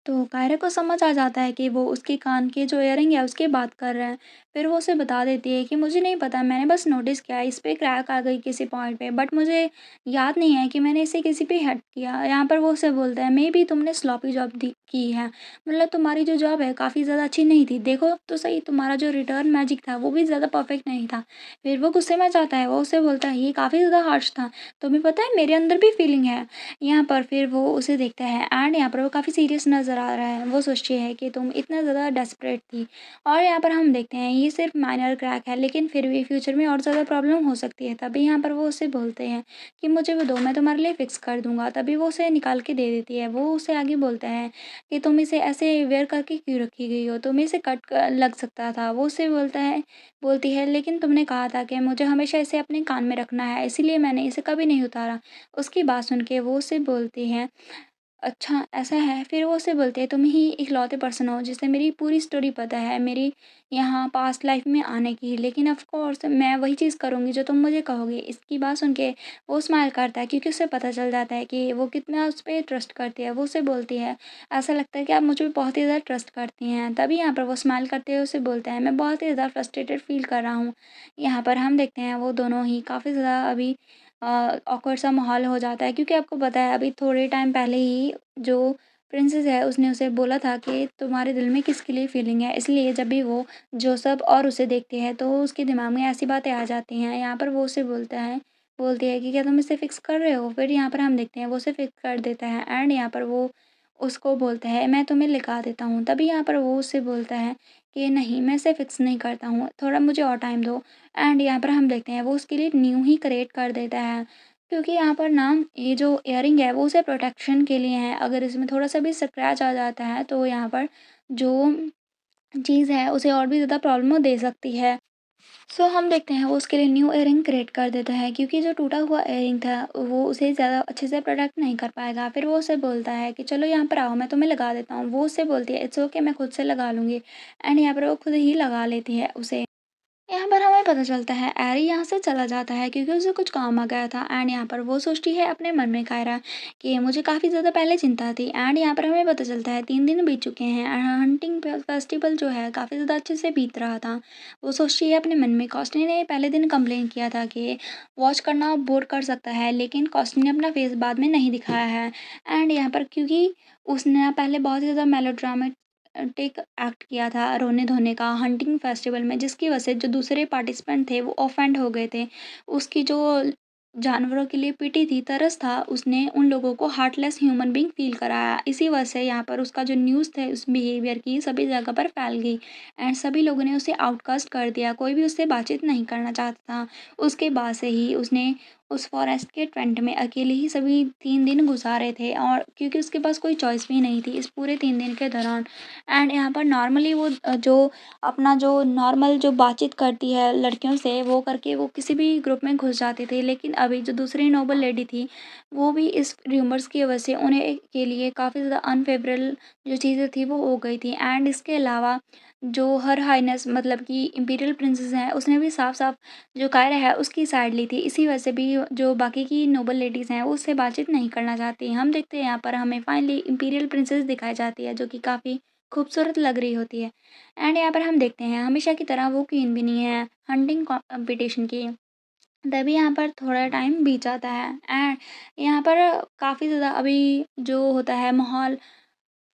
तो कायरा को समझ आ जाता है कि वो उसके कान के जो इयररिंग है उसकी बात कर रहे हैं। फिर वो उसे बता देती है कि मुझे नहीं पता, मैंने बस नोटिस किया इस पे क्रैक आ गई किसी पॉइंट पे, बट मुझे याद नहीं है कि मैंने इसे किसी पे हिट किया। यहाँ पर वो उसे बोलता है मे बी तुमने स्लॉपी जॉब दी की है, मतलब तुम्हारी जो जॉब है काफ़ी ज़्यादा अच्छी नहीं थी, देखो तो सही तुम्हारा जो रिटर्न मैजिक था वो भी ज़्यादा परफेक्ट नहीं था। फिर वो गुस्से में जाता है, वो उसे बोलता है ये काफ़ी ज़्यादा हार्श था, तुम्हें पता है मेरे अंदर भी फीलिंग है। यहाँ पर फिर वो उसे देखता है एंड यहाँ पर वो काफ़ी सीरियस नज़र आ रहा है। वो सोचती है कि तुम इतना ज़्यादा डेस्परेट थी, और यहाँ पर हम देखते हैं ये सिर्फ माइनर क्रैक है, लेकिन फिर भी फ्यूचर में और ज़्यादा प्रॉब्लम हो सकती है। तभी यहाँ पर वो उसे बोलते हैं कि मुझे वो दो, मैं तुम्हारे लिए फ़िक्स कर दूँगा। तभी वो उसे निकाल के दे देती है। वो उसे आगे बोलता है कि तुम इसे ऐसे वेयर करके क्यों रखी गई हो? तुम्हें इसे कट क लग सकता था। वो उससे बोलती है लेकिन तुमने कहा था कि मुझे हमेशा इसे अपने कान में रखना है, इसीलिए मैंने इसे कभी नहीं उतारा। उसकी बात सुन के वो उससे बोलती है अच्छा ऐसा है? फिर वो उससे बोलती है तुम ही इकलौते पर्सन हो जिसे मेरी पूरी स्टोरी पता है, मेरी यहाँ पास्ट लाइफ में आने की, लेकिन ऑफ़ कोर्स मैं वही चीज़ करूँगी जो तुम मुझे कहोगे। इसकी बात सुन के वो स्माइल करता है क्योंकि उसे पता चल जाता है कि वो कितना उस पे ट्रस्ट करती है। वो उसे बोलती है ऐसा लगता है कि आप मुझ पे बहुत ही ज़्यादा ट्रस्ट करती हैं। तभी यहाँ पर वो स्माइल करते हुए उसे बोलता है मैं बहुत ही ज़्यादा फ्रस्ट्रेटेड फ़ील कर रहा हूँ। यहाँ पर हम देखते हैं वो दोनों ही काफ़ी ज़्यादा अभी ऑकवर्ड सा माहौल हो जाता है क्योंकि आपको पता है अभी थोड़े टाइम पहले ही जो प्रिंसेस है उसने उसे बोला था कि तुम्हारे दिल में किसके लिए फीलिंग है, इसलिए जब भी वो जोसफ और उसे देखती है तो उसके दिमाग में ऐसी बातें आ जाती हैं। यहाँ पर वो उसे बोलती है कि क्या तुम इसे फिक्स कर रहे हो? फिर यहाँ पर हम देखते हैं वो उसे फिक्स कर देता है एंड यहाँ पर वो उसको बोलता है मैं तुम्हें लिखा देता हूँ। तभी यहाँ पर वो उससे बोलता है कि नहीं मैं इसे फिक्स नहीं करता हूँ, थोड़ा मुझे और टाइम दो। एंड यहाँ पर हम देखते हैं वो उसके लिए न्यू ही क्रिएट कर देता है, क्योंकि यहाँ पर ना ये जो इयररिंग है वो उसे प्रोटेक्शन के लिए है। अगर इसमें थोड़ा-सा भी स्क्रैच आ जाता है तो यहाँ पर जो चीज़ है उसे और भी ज़्यादा प्रॉब्लम दे सकती है। सो हम देखते हैं वो उसके लिए न्यू इयररिंग क्रिएट कर देता है क्योंकि जो टूटा हुआ इयररिंग था वो उसे ज़्यादा अच्छे से प्रोटेक्ट नहीं कर पाएगा। फिर वो उसे बोलता है कि चलो यहाँ पर आओ मैं तुम्हें लगा देता हूँ। वो उससे बोलती है इट्स ओके मैं खुद से लगा लूँगी, एंड यहाँ पर वो खुद ही लगा लेती है उसे। यहाँ पर हमें पता चलता है एरी यहाँ से चला जाता है क्योंकि उसे कुछ काम आ गया था, एंड यहाँ पर वो सोचती है अपने मन में कायरा कि मुझे काफ़ी ज़्यादा पहले चिंता थी। एंड यहाँ पर हमें पता चलता है 3 दिन बीत चुके हैं एंड हंटिंग फेस्टिवल जो है काफ़ी ज़्यादा अच्छे से बीत रहा था। वो सोचती है अपने मन में कॉस्टनी ने पहले दिन कंप्लेन किया था कि वॉच करना बोर कर सकता है, लेकिन कॉस्टनी ने अपना फेस बाद में नहीं दिखाया है। एंड यहाँ पर क्योंकि उसने ना पहले बहुत ही ज़्यादा मेलोड्रामेटिक एक्ट किया था रोने-धोने का हंटिंग फेस्टिवल में, जिसकी वजह से जो दूसरे पार्टिसिपेंट थे वो ऑफेंड हो गए थे। उसकी जो जानवरों के लिए पिटी थी, तरस था, उसने उन लोगों को हार्टलेस ह्यूमन बीइंग फ़ील कराया। इसी वजह से यहाँ पर उसका जो न्यूज़ थे उस बिहेवियर की सभी जगह पर फैल गई एंड सभी लोगों ने उसे आउटकास्ट कर दिया, कोई भी उससे बातचीत नहीं करना चाहता था। उसके बाद से ही उसने उस फॉरेस्ट के टेंट में अकेले ही सभी 3 दिन गुज़ारे थे, और क्योंकि उसके पास कोई चॉइस भी नहीं थी इस पूरे 3 दिन के दौरान। एंड यहाँ पर नॉर्मली वो जो अपना जो नॉर्मल जो बातचीत करती है लड़कियों से वो करके वो किसी भी ग्रुप में घुस जाती थी, लेकिन अभी जो दूसरी नोबल लेडी थी वो भी इस रूमर्स की वजह से उन्हें के लिए काफ़ी ज़्यादा अनफेवरेबल जो चीज़ें थी वो हो गई थी। एंड इसके अलावा जो हर हाइनेस मतलब कि इम्पीरियल प्रिंसेस है उसने भी साफ साफ जो कायरा है उसकी साइड ली थी। इसी वजह से भी जो बाकी की नोबल लेडीज़ हैं वो उससे बातचीत नहीं करना चाहती। हम देखते हैं यहाँ पर हमें फाइनली इम्पीरियल प्रिंसेस दिखाई जाती है जो कि काफ़ी खूबसूरत लग रही होती है। एंड यहाँ पर हम देखते हैं हमेशा की तरह वो क्वीन भी नहीं है हंटिंग कॉम्पिटिशन की। तभी यहाँ पर थोड़ा टाइम बीत जाता है एंड यहाँ पर काफ़ी ज़्यादा अभी जो होता है माहौल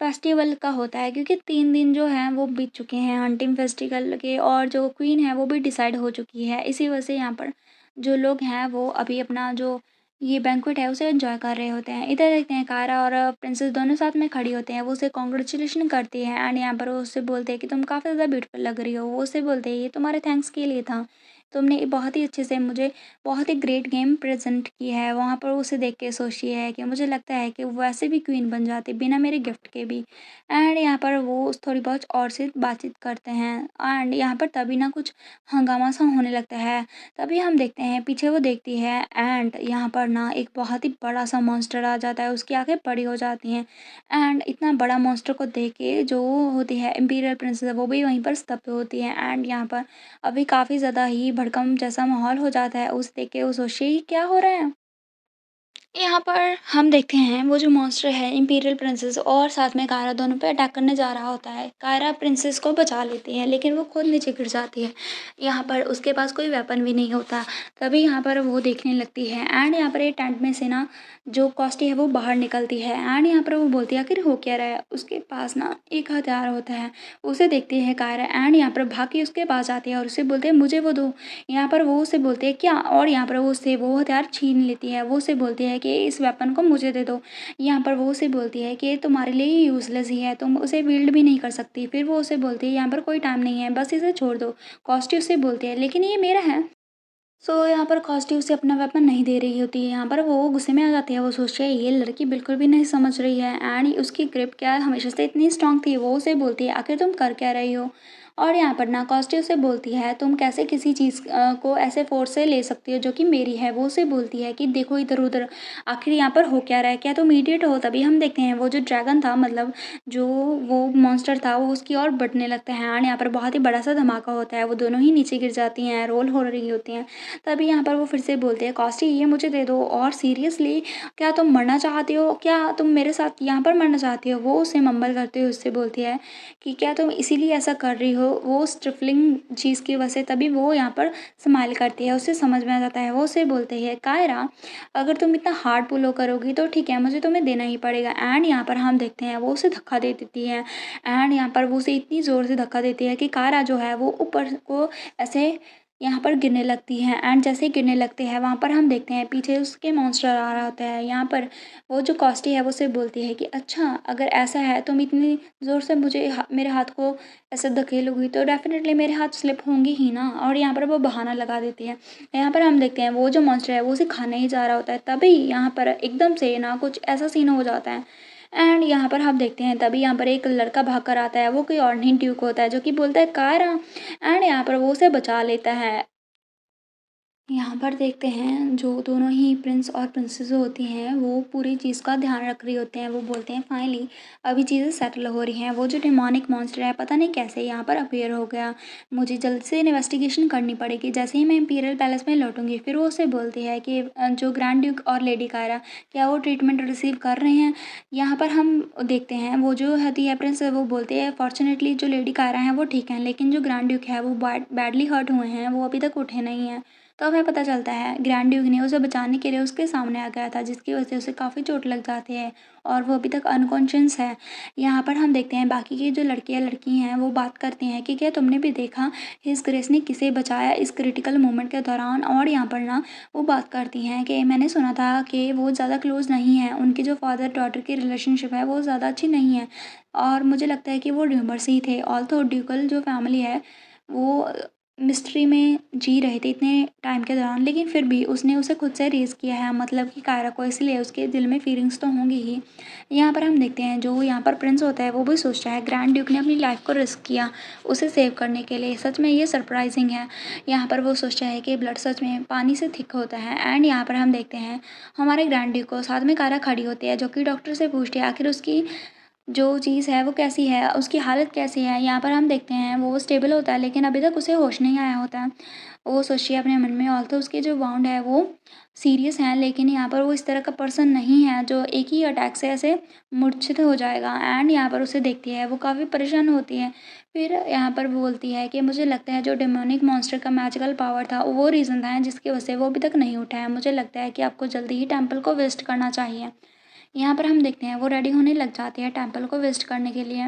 फेस्टिवल का होता है, क्योंकि 3 दिन जो हैं वो बीत चुके हैं हंटिंग फेस्टिवल के, और जो क्वीन है वो भी डिसाइड हो चुकी है। इसी वजह से यहाँ पर जो लोग हैं वो अभी अपना जो ये बैंक्वेट है उसे एंजॉय कर रहे होते हैं। इधर देखते हैं कायरा और प्रिंसेस दोनों साथ में खड़ी होते हैं। वो उसे कॉन्ग्रेचुलेशन करती है एंड यहाँ पर वो उससे बोलते हैं कि तुम काफ़ी ज़्यादा ब्यूटीफुल लग रही हो। वो उससे बोलते हैं ये तुम्हारे थैंक्स के लिए था, तुमने बहुत ही अच्छे से मुझे बहुत ही ग्रेट गेम प्रेजेंट की है। वहाँ पर उसे देख के सोची है कि मुझे लगता है कि वो वैसे भी क्वीन बन जाती बिना मेरे गिफ्ट के भी। एंड यहाँ पर वो थोड़ी बहुत और से बातचीत करते हैं एंड यहाँ पर तभी ना कुछ हंगामा सा होने लगता है। तभी हम देखते हैं पीछे वो देखती है एंड यहाँ पर ना एक बहुत ही बड़ा सा मॉन्स्टर आ जाता है, उसकी आंखें बड़ी हो जाती हैं। एंड इतना बड़ा मॉन्स्टर को देख के जो होती है इम्पीरियल प्रिंसेस वो भी वहीं पर स्तब्ध होती है एंड यहाँ पर अभी काफ़ी ज़्यादा ही भड़कम जैसा माहौल हो जाता है। उसे देख के वो सोचती है ये क्या हो रहा है। यहाँ पर हम देखते हैं वो जो मॉन्स्टर है इम्पीरियल प्रिंसेस और साथ में कायरा दोनों पे अटैक करने जा रहा होता है। कायरा प्रिंसेस को बचा लेती है लेकिन वो खुद नीचे गिर जाती है। यहाँ पर उसके पास कोई वेपन भी नहीं होता। तभी यहाँ पर वो देखने लगती है एंड यहाँ पर ये टेंट में से ना जो कॉस्टी है वो बाहर निकलती है एंड यहाँ पर वो बोलती है आखिर हो क्या रहा है। उसके पास ना एक हथियार होता है। उसे देखती है कायरा एंड यहाँ पर भाग के उसके पास आती है और उसे बोलते हैं मुझे वो दो। यहाँ पर वो उसे बोलती है क्या, और यहाँ पर वो उससे वो हथियार छीन लेती है। वो उसे बोलती है कि इस वेपन को मुझे दे दो। यहाँ पर वो उसे बोलती है कि तुम्हारे लिए यूज़लेस ही है, तुम उसे विल्ड भी नहीं कर सकती। फिर वो उसे बोलती है यहाँ पर कोई टाइम नहीं है, बस इसे छोड़ दो। कॉस्टी उसे बोलती है लेकिन ये मेरा है। यहाँ पर कॉस्टी उसे अपना वेपन नहीं दे रही होती है। यहाँ पर वो गुस्से में आ जाती है। वो सोचती है ये लड़की बिल्कुल भी नहीं समझ रही है एंड उसकी ग्रिप क्या है हमेशा से इतनी स्ट्रांग थी। वो उसे बोलती है आखिर तुम कर क्या रही हो। और यहाँ पर ना कॉस्टी उसे बोलती है तुम कैसे किसी चीज़ को ऐसे फोर्स से ले सकती हो जो कि मेरी है। वो उसे बोलती है कि देखो इधर उधर, आखिर यहाँ पर हो क्या रहा है, क्या तुम इडियट हो। तभी हम देखते हैं वो जो ड्रैगन था, मतलब जो वो मॉन्स्टर था, वो उसकी ओर बढ़ने लगता है एंड यहाँ पर बहुत ही बड़ा सा धमाका होता है। वो दोनों ही नीचे गिर जाती हैं, रोल हो रही होती हैं। तभी यहाँ पर वो फिर से बोलते हैं कॉस्टी ये मुझे दे दो। और सीरियसली क्या तुम मरना चाहती हो, क्या तुम मेरे साथ यहाँ पर मरना चाहती हो। वो उसे मम्बल करते हुए उससे बोलती है कि क्या तुम इसीलिए ऐसा कर रही हो, वो स्ट्रिफलिंग चीज़ की वजह से। तभी वो यहाँ पर स्माइल करती है, उसे समझ में आ जाता है। वो उसे बोलते है कायरा अगर तुम इतना हार्ड पुलो करोगी तो ठीक है, मुझे तुम्हें देना ही पड़ेगा। एंड यहाँ पर हम देखते हैं वो उसे धक्का दे देती है एंड यहाँ पर वो उसे इतनी ज़ोर से धक्का देती है कि कायरा जो है वो ऊपर को ऐसे यहाँ पर गिरने लगती है एंड जैसे ही गिरने लगते हैं वहाँ पर हम देखते हैं पीछे उसके मॉन्स्टर आ रहा होता है। यहाँ पर वो जो कॉस्टी है वो उसे बोलती है कि अच्छा अगर ऐसा है तुम इतनी ज़ोर से मुझे मेरे हाथ को ऐसे धकेलोगी तो डेफिनेटली मेरे हाथ स्लिप होंगे ही ना। और यहाँ पर वो बहाना लगा देती है। यहाँ पर हम देखते हैं वो जो मॉन्स्टर है वो उसे खाने ही जा रहा होता है। तभी यहाँ पर एकदम से ना कुछ ऐसा सीन हो जाता है एंड यहाँ पर हम देखते हैं तभी यहाँ पर एक लड़का भाग कर आता है। वो कोई और नहीं ड्यूक होता है जो कि बोलता है कायरा एंड यहाँ पर वो उसे बचा लेता है। यहाँ पर देखते हैं जो दोनों ही प्रिंस और प्रिंसेस होती हैं वो पूरी चीज़ का ध्यान रख रही होते हैं। वो बोलते हैं फाइनली अभी चीज़ें सेटल हो रही हैं। वो जो डेमोनिक मॉन्स्टर है पता नहीं कैसे यहाँ पर अपीयर हो गया, मुझे जल्द से इन्वेस्टिगेशन करनी पड़ेगी जैसे ही मैं इंपीरियल पैलेस में लौटूंगी। फिर वो उसे बोलती है कि जो ग्रैंड ड्यूक और लेडी कायरा क्या वो ट्रीटमेंट रिसीव कर रहे हैं। यहाँ पर हम देखते हैं वो जो होती है प्रिंस वो बोलते हैं फॉर्चुनेटली जो लेडी कायरा हैं वो ठीक हैं, लेकिन जो ग्रैंड ड्यूक है वो बैडली हर्ट हुए हैं, वो अभी तक उठे नहीं हैं। तो हमें पता चलता है ग्रैंड ड्यूक ने उसे बचाने के लिए उसके सामने आ गया था जिसकी वजह से उसे काफ़ी चोट लग जाती है और वो अभी तक अनकॉन्शियस है। यहाँ पर हम देखते हैं बाकी की जो लड़कियाँ लड़की हैं वो बात करती हैं कि क्या तुमने भी देखा हिज ग्रेस ने किसे बचाया इस क्रिटिकल मोमेंट के दौरान। और यहाँ पर ना वो बात करती हैं कि मैंने सुना था कि वो ज़्यादा क्लोज नहीं है, उनकी जो फादर डॉटर की रिलेशनशिप है वो ज़्यादा अच्छी नहीं है और मुझे लगता है कि वो र्यूमर्स ही थे। ऑल्थो ड्यूकल जो फैमिली है वो मिस्ट्री में जी रहे थे इतने टाइम के दौरान, लेकिन फिर भी उसने उसे खुद से रेज़ किया है, मतलब कि कायरा को, इसलिए उसके दिल में फीलिंग्स तो होंगी ही। यहाँ पर हम देखते हैं जो यहाँ पर प्रिंस होता है वो भी सोचता है ग्रैंड ड्यूक ने अपनी लाइफ को रिस्क किया उसे सेव करने के लिए, सच में ये सरप्राइजिंग है। यहाँ पर वो सोचता है कि ब्लड सच में पानी से थिक होता है एंड यहाँ पर हम देखते हैं हमारे ग्रैंड ड्यूक को साथ में कायरा खड़ी होती है जो कि डॉक्टर से पूछती है आखिर उसकी जो चीज़ है वो कैसी है, उसकी हालत कैसी है। यहाँ पर हम देखते हैं वो स्टेबल होता है लेकिन अभी तक उसे होश नहीं आया होता है। वो सोचती है अपने मन में ऑल्थो उसके जो वाउंड है वो सीरियस हैं, लेकिन यहाँ पर वो इस तरह का पर्सन नहीं है जो एक ही अटैक से ऐसे मूर्छित हो जाएगा। एंड यहाँ पर उसे देखती है वो काफ़ी परेशान होती है। फिर यहाँ पर बोलती है कि मुझे लगता है जो डेमोनिक मॉन्स्टर का मैजिकल पावर था वो रीज़न था जिसकी वजह से वो अभी तक नहीं उठा है। मुझे लगता है कि आपको जल्दी ही टेम्पल को विजिट करना चाहिए। यहाँ पर हम देखते हैं वो रेडी होने लग जाती है टेम्पल को विजिट करने के लिए।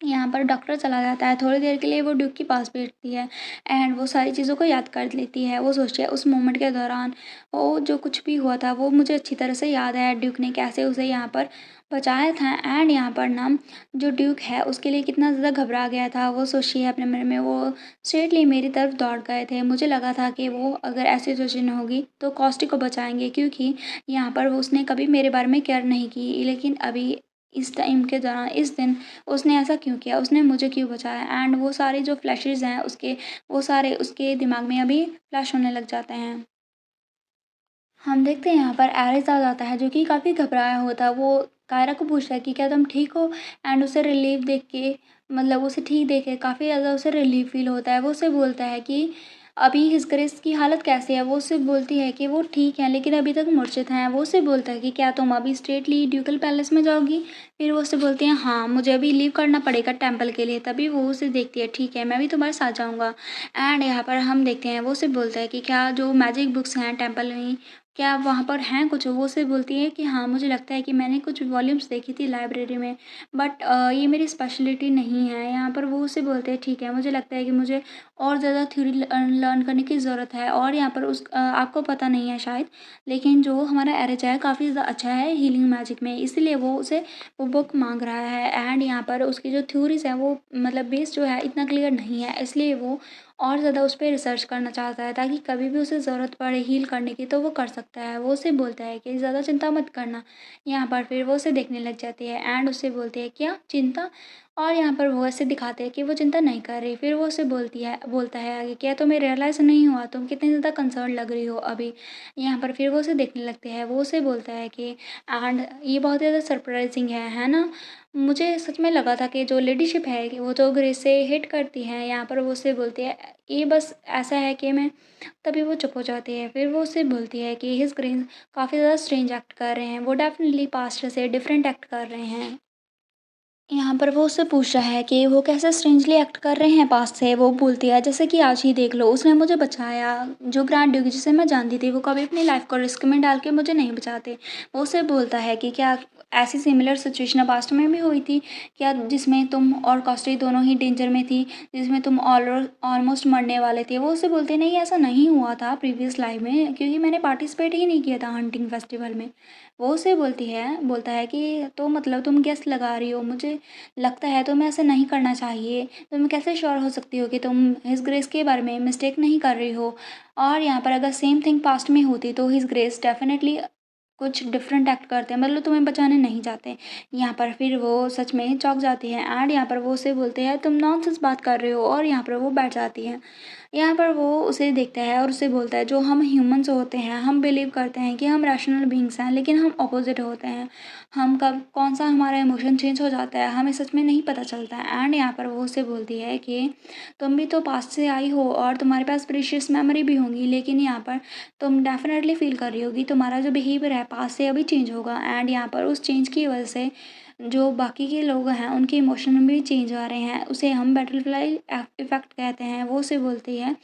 यहाँ पर डॉक्टर चला जाता है, थोड़ी देर के लिए वो ड्यूक के पास बैठती है एंड वो सारी चीज़ों को याद कर लेती है। वो सोचती है उस मोमेंट के दौरान वो जो कुछ भी हुआ था वो मुझे अच्छी तरह से याद है, ड्यूक ने कैसे उसे यहाँ पर बचाया था एंड यहाँ पर ना जो ड्यूक है उसके लिए कितना ज़्यादा घबरा गया था। वो सोचती है अपने मन में वो स्ट्रेटली मेरी तरफ दौड़ गए थे, मुझे लगा था कि वो अगर ऐसी सिचुएशन होगी तो कॉस्टी को बचाएंगे क्योंकि यहाँ पर वो उसने कभी मेरे बारे में केयर नहीं की, लेकिन अभी इस टाइम के दौरान इस दिन उसने ऐसा क्यों किया, उसने मुझे क्यों बचाया। एंड वो सारे जो फ्लैशेज़ हैं उसके वो सारे उसके दिमाग में अभी फ्लैश होने लग जाते हैं। हम देखते हैं यहाँ पर एरिस आ जाता है जो कि काफ़ी घबराया होता है। वो कायरा को पूछता है कि क्या तुम ठीक हो एंड उसे रिलीफ देख के, मतलब उसे ठीक देख के काफ़ी ज़्यादा उसे रिलीफ फील होता है। वो उसे बोलता है कि अभी हिस ग्रेस की हालत कैसी है? वो उससे बोलती है कि वो ठीक है लेकिन अभी तक मूर्छित हैं। वो उससे बोलता है कि क्या तुम अभी स्ट्रेटली ड्यूकल पैलेस में जाओगी? फिर वो उससे बोलती है हाँ, मुझे अभी लीव करना पड़ेगा टेम्पल के लिए। तभी वो उसे देखती है, ठीक है मैं भी तुम्हारे साथ जाऊँगा। एंड यहाँ पर हम देखते हैं वो उससे बोलता है कि क्या जो मैजिक बुक्स हैं टेम्पल में, क्या वहाँ पर हैं कुछ? वो उससे बोलती है कि हाँ, मुझे लगता है कि मैंने कुछ वॉल्यूम्स देखी थी लाइब्रेरी में, बट ये मेरी स्पेशलिटी नहीं है। यहाँ पर वो उससे बोलते हैं ठीक है, मुझे लगता है कि मुझे और ज़्यादा थ्योरी लर्न करने की ज़रूरत है। और यहाँ पर आपको पता नहीं है शायद, लेकिन जो हमारा एरेजा है काफ़ी ज़्यादा अच्छा है हीलिंग मैजिक में, इसलिए वो उसे वो बुक माँग रहा है। एंड यहाँ पर उसकी जो थ्योरीज़ हैं वो मतलब बेस जो है इतना क्लियर नहीं है, इसलिए वो और ज़्यादा उस पे रिसर्च करना चाहता है ताकि कभी भी उसे ज़रूरत पड़े हील करने की तो वो कर सकता है। वो उसे बोलता है कि ज़्यादा चिंता मत करना। यहाँ पर फिर वो उसे देखने लग जाती है एंड उससे बोलती है क्या चिंता? और यहाँ पर वो ऐसे दिखाते हैं कि वो चिंता नहीं कर रही। फिर वो उसे बोलता है आगे, क्या तुम्हें रियलाइज़ नहीं हुआ तुम कितनी ज़्यादा कंसर्न लग रही हो अभी? यहाँ पर फिर वो उसे देखने लगते हैं। वो उसे बोलता है कि एंड ये बहुत ज़्यादा सरप्राइज़िंग है ना? मुझे सच में लगा था कि जो लीडरशिप है कि वो तो ग्रेस से हिट करती है। यहाँ पर वो उससे बोलती है ये बस ऐसा है कि मैं तभी वो चुप हो जाती है। फिर वो उससे बोलती है कि हिज ग्रीन काफ़ी ज़्यादा स्ट्रेंज एक्ट कर रहे हैं। वो डेफ़िनिटली पास्ट से डिफरेंट एक्ट कर रहे हैं। यहाँ पर वो उससे पूछ रहा है कि वो कैसे स्ट्रेंजली एक्ट कर रहे हैं पास्ट से। वो बोलती है जैसे कि आज ही देख लो, उसने मुझे बचाया। जो ग्रैंड ड्यूक जिसे मैं जानती थी वो कभी अपनी लाइफ को रिस्क में डाल के मुझे नहीं बचाते। वो उससे बोलता है कि क्या ऐसी सिमिलर सिचुएशन पास्ट में भी हुई थी क्या, जिसमें तुम और कॉस्टी दोनों ही डेंजर में थी, जिसमें तुम ऑलमोस्ट मरने वाले थे? वो उससे बोलते नहीं, ऐसा नहीं हुआ था प्रीवियस लाइफ में, क्योंकि मैंने पार्टिसिपेट ही नहीं किया था हंटिंग फेस्टिवल में। वो उसे बोलता है कि तो मतलब तुम गेस लगा रही हो, मुझे लगता है तुम्हें ऐसा नहीं करना चाहिए। तुम कैसे श्योर हो सकती हो कि तुम हिज ग्रेस के बारे में मिस्टेक नहीं कर रही हो? और यहाँ पर अगर सेम थिंग पास्ट में होती तो हिज ग्रेस डेफिनेटली कुछ डिफरेंट एक्ट करते हैं, मतलब तुम्हें बचाने नहीं जाते। यहाँ पर फिर वो सच में चौंक जाती है एंड यहाँ पर वो उसे बोलते हैं तुम नॉनसेंस बात कर रहे हो, और यहाँ पर वो बैठ जाती है। यहाँ पर वो उसे देखता है और उसे बोलता है जो हम ह्यूमंस होते हैं हम बिलीव करते हैं कि हम रैशनल बीइंग्स हैं, लेकिन हम अपोजिट होते हैं। हम कब कौन सा हमारा इमोशन चेंज हो जाता है हमें सच में नहीं पता चलता है। एंड यहाँ पर वो उसे बोलती है कि तुम भी तो पास्ट से आई हो और तुम्हारे पास प्रीशियस मेमोरी भी होंगी, लेकिन यहाँ पर तुम डेफिनेटली फील कर रही होगी तुम्हारा जो बिहेवियर है पास्ट से अभी चेंज होगा। एंड यहाँ पर उस चेंज की वजह से जो बाकी के लोग हैं उनके इमोशन में भी चेंज आ रहे हैं, उसे हम बटरफ्लाई इफेक्ट कहते हैं। वो उसे बोलती है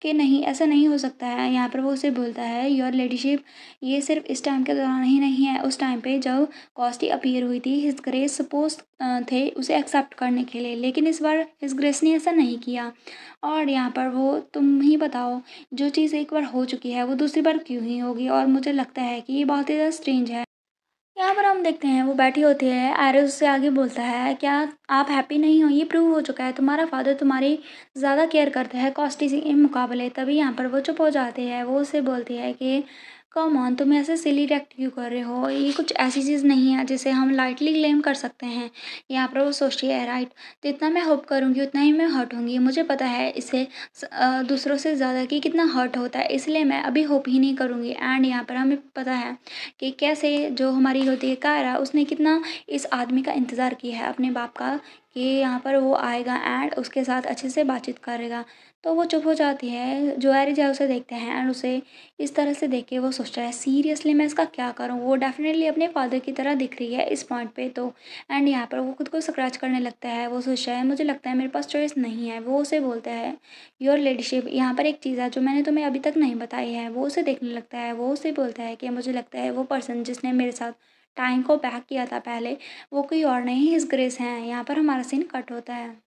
कि नहीं ऐसा नहीं हो सकता है। यहाँ पर वो उसे बोलता है योर लेडीशिप, ये सिर्फ इस टाइम के दौरान ही नहीं है, उस टाइम पे जब कॉस्टी अपीयर हुई थी हिज ग्रेस सपोज थे उसे एक्सेप्ट करने के लिए, लेकिन इस बार हिज ग्रेस ने ऐसा नहीं किया। और यहाँ पर वो तुम ही बताओ, जो चीज़ एक बार हो चुकी है वो दूसरी बार क्यों ही होगी? और मुझे लगता है कि ये बहुत ही ज़्यादा स्ट्रेंज है। यहाँ पर हम देखते हैं वो बैठी होती है, एरोज़ उससे आगे बोलता है क्या आप हैप्पी नहीं हो? ये प्रूव हो चुका है तुम्हारा फादर तुम्हारी ज़्यादा केयर करता है कॉस्टी के मुकाबले। तभी यहाँ पर वो चुप हो जाती है। वो उससे बोलती है कि कम ऑन तुम ऐसे सिली रिएक्ट क्यों कर रहे हो? ये कुछ ऐसी चीज़ नहीं है जिसे हम लाइटली क्लेम कर सकते हैं। यहाँ पर वो सोचती है राइट, तो इतना मैं होप करूँगी उतना ही मैं हर्ट होंगी। मुझे पता है इससे दूसरों से ज़्यादा कि कितना हर्ट होता है, इसलिए मैं अभी होप ही नहीं करूँगी। एंड यहाँ पर हमें पता है कि कैसे जो हमारी होती है कायरा, उसने कितना इस आदमी का इंतज़ार किया है अपने बाप का, कि यहाँ पर वो आएगा एंड उसके साथ अच्छे से बातचीत करेगा। तो वो चुप हो जाती है। जो एरिजा उसे देखते हैं एंड उसे इस तरह से देख के वो सोचता है सीरियसली मैं इसका क्या करूँ? वो डेफ़िनेटली अपने फादर की तरह दिख रही है इस पॉइंट पे तो। एंड यहाँ पर वो खुद को स्क्रैच करने लगता है। वो सोचता है मुझे लगता है मेरे पास चॉइस नहीं है। वो उसे बोलता है योर लेडीशिप, यहाँ पर एक चीज़ है जो मैंने तुम्हें अभी तक नहीं बताई है। वो उसे देखने लगता है। वो उसे बोलता है कि मुझे लगता है वो पर्सन जिसने मेरे साथ टाइम को बैक किया था पहले, वो कोई और नहीं हिस ग्रेस हैं। यहाँ पर हमारा सीन कट होता है।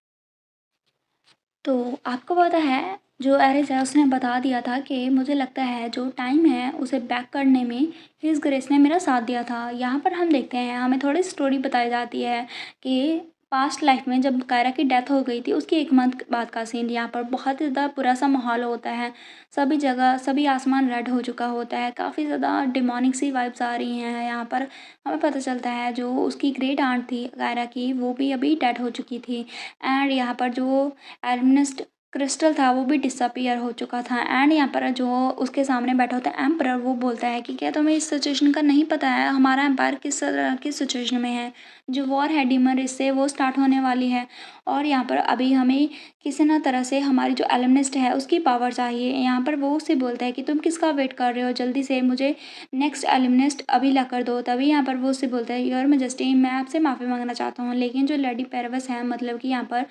तो आपको पता है जो एरिस है उसने बता दिया था कि मुझे लगता है जो टाइम है उसे बैक करने में हिज ग्रेस ने मेरा साथ दिया था। यहाँ पर हम देखते हैं हमें थोड़ी स्टोरी बताई जाती है कि पास्ट लाइफ में जब कायरा की डेथ हो गई थी उसकी 1 मंथ बाद का सीन। यहाँ पर बहुत ही ज़्यादा बुरा सा माहौल होता है, सभी जगह सभी आसमान रेड हो चुका होता है, काफ़ी ज़्यादा डिमोनिक सी वाइब्स आ रही हैं। यहाँ पर हमें पता चलता है जो उसकी ग्रेट आंट थी कायरा की वो भी अभी डेड हो चुकी थी। एंड यहाँ पर जो एर्नेस्ट क्रिस्टल था वो भी डिसअपीयर हो चुका था। एंड यहाँ पर जो उसके सामने बैठा होता है एम्परर, वो बोलता है कि क्या तुम्हें इस सिचुएशन का नहीं पता है हमारा एम्पायर किस तरह की सिचुएशन में है? जो वॉर है डीमर इससे वो स्टार्ट होने वाली है। और यहाँ पर अभी हमें किसी ना तरह से हमारी जो एल्युमिनिस्ट है उसकी पावर चाहिए। यहाँ पर वो उससे बोलता है कि तुम किसका वेट कर रहे हो, जल्दी से मुझे नेक्स्ट एल्युमिनिस्ट अभी ला कर दो। तभी यहाँ पर वो उससे बोलता है, योर मैजेस्टी, मैं आपसे माफ़ी मांगना चाहता हूँ, लेकिन जो लेडी पैरवस है, मतलब कि यहाँ पर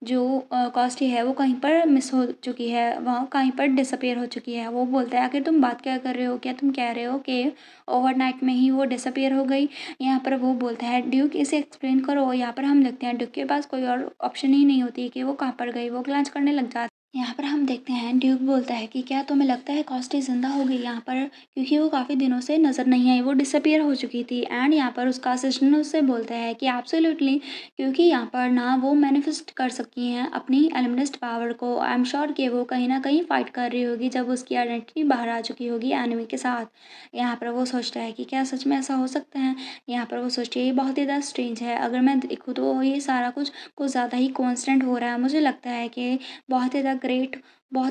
जो कॉस्टी है वो कहीं पर मिस हो चुकी है, वह कहीं पर डिसअपियर हो चुकी है। वो बोलता है, आखिर तुम बात क्या कर रहे हो, क्या तुम कह रहे हो कि ओवरनाइट में ही वो डिसअपियर हो गई? यहाँ पर वो बोलता है, ड्यूक इसे एक्सप्लेन करो। यहाँ पर हम देखते हैं ड्यूक के पास कोई और ऑप्शन ही नहीं होती कि वो कहाँ पर गई, वो क्लांच करने लग जाता है। यहाँ पर हम देखते हैं ड्यूक बोलता है कि क्या तुम्हें लगता है कॉस्टी ज़िंदा हो गई यहाँ पर, क्योंकि वो काफ़ी दिनों से नज़र नहीं आई, वो डिसअपियर हो चुकी थी। एंड यहाँ पर उसका असिस्टेंट उससे बोलता है कि एब्सोल्युटली, क्योंकि यहाँ पर ना वो मैनिफेस्ट कर सकी हैं अपनी एल्युमिनिस्ट पावर को। आई एम श्योर कि वो कहीं ना कहीं फाइट कर रही होगी जब उसकी आइडेंटिटी बाहर आ चुकी होगी एनिमी के साथ। यहाँ पर वो सोचता है कि क्या सच में ऐसा हो सकता है। यहाँ पर वो सोचती है ये बहुत ही ज़्यादा स्ट्रेंज है, अगर मैं देखूँ तो ये सारा कुछ ज़्यादा ही कॉन्स्टेंट हो रहा है। मुझे लगता है कि बहुत ही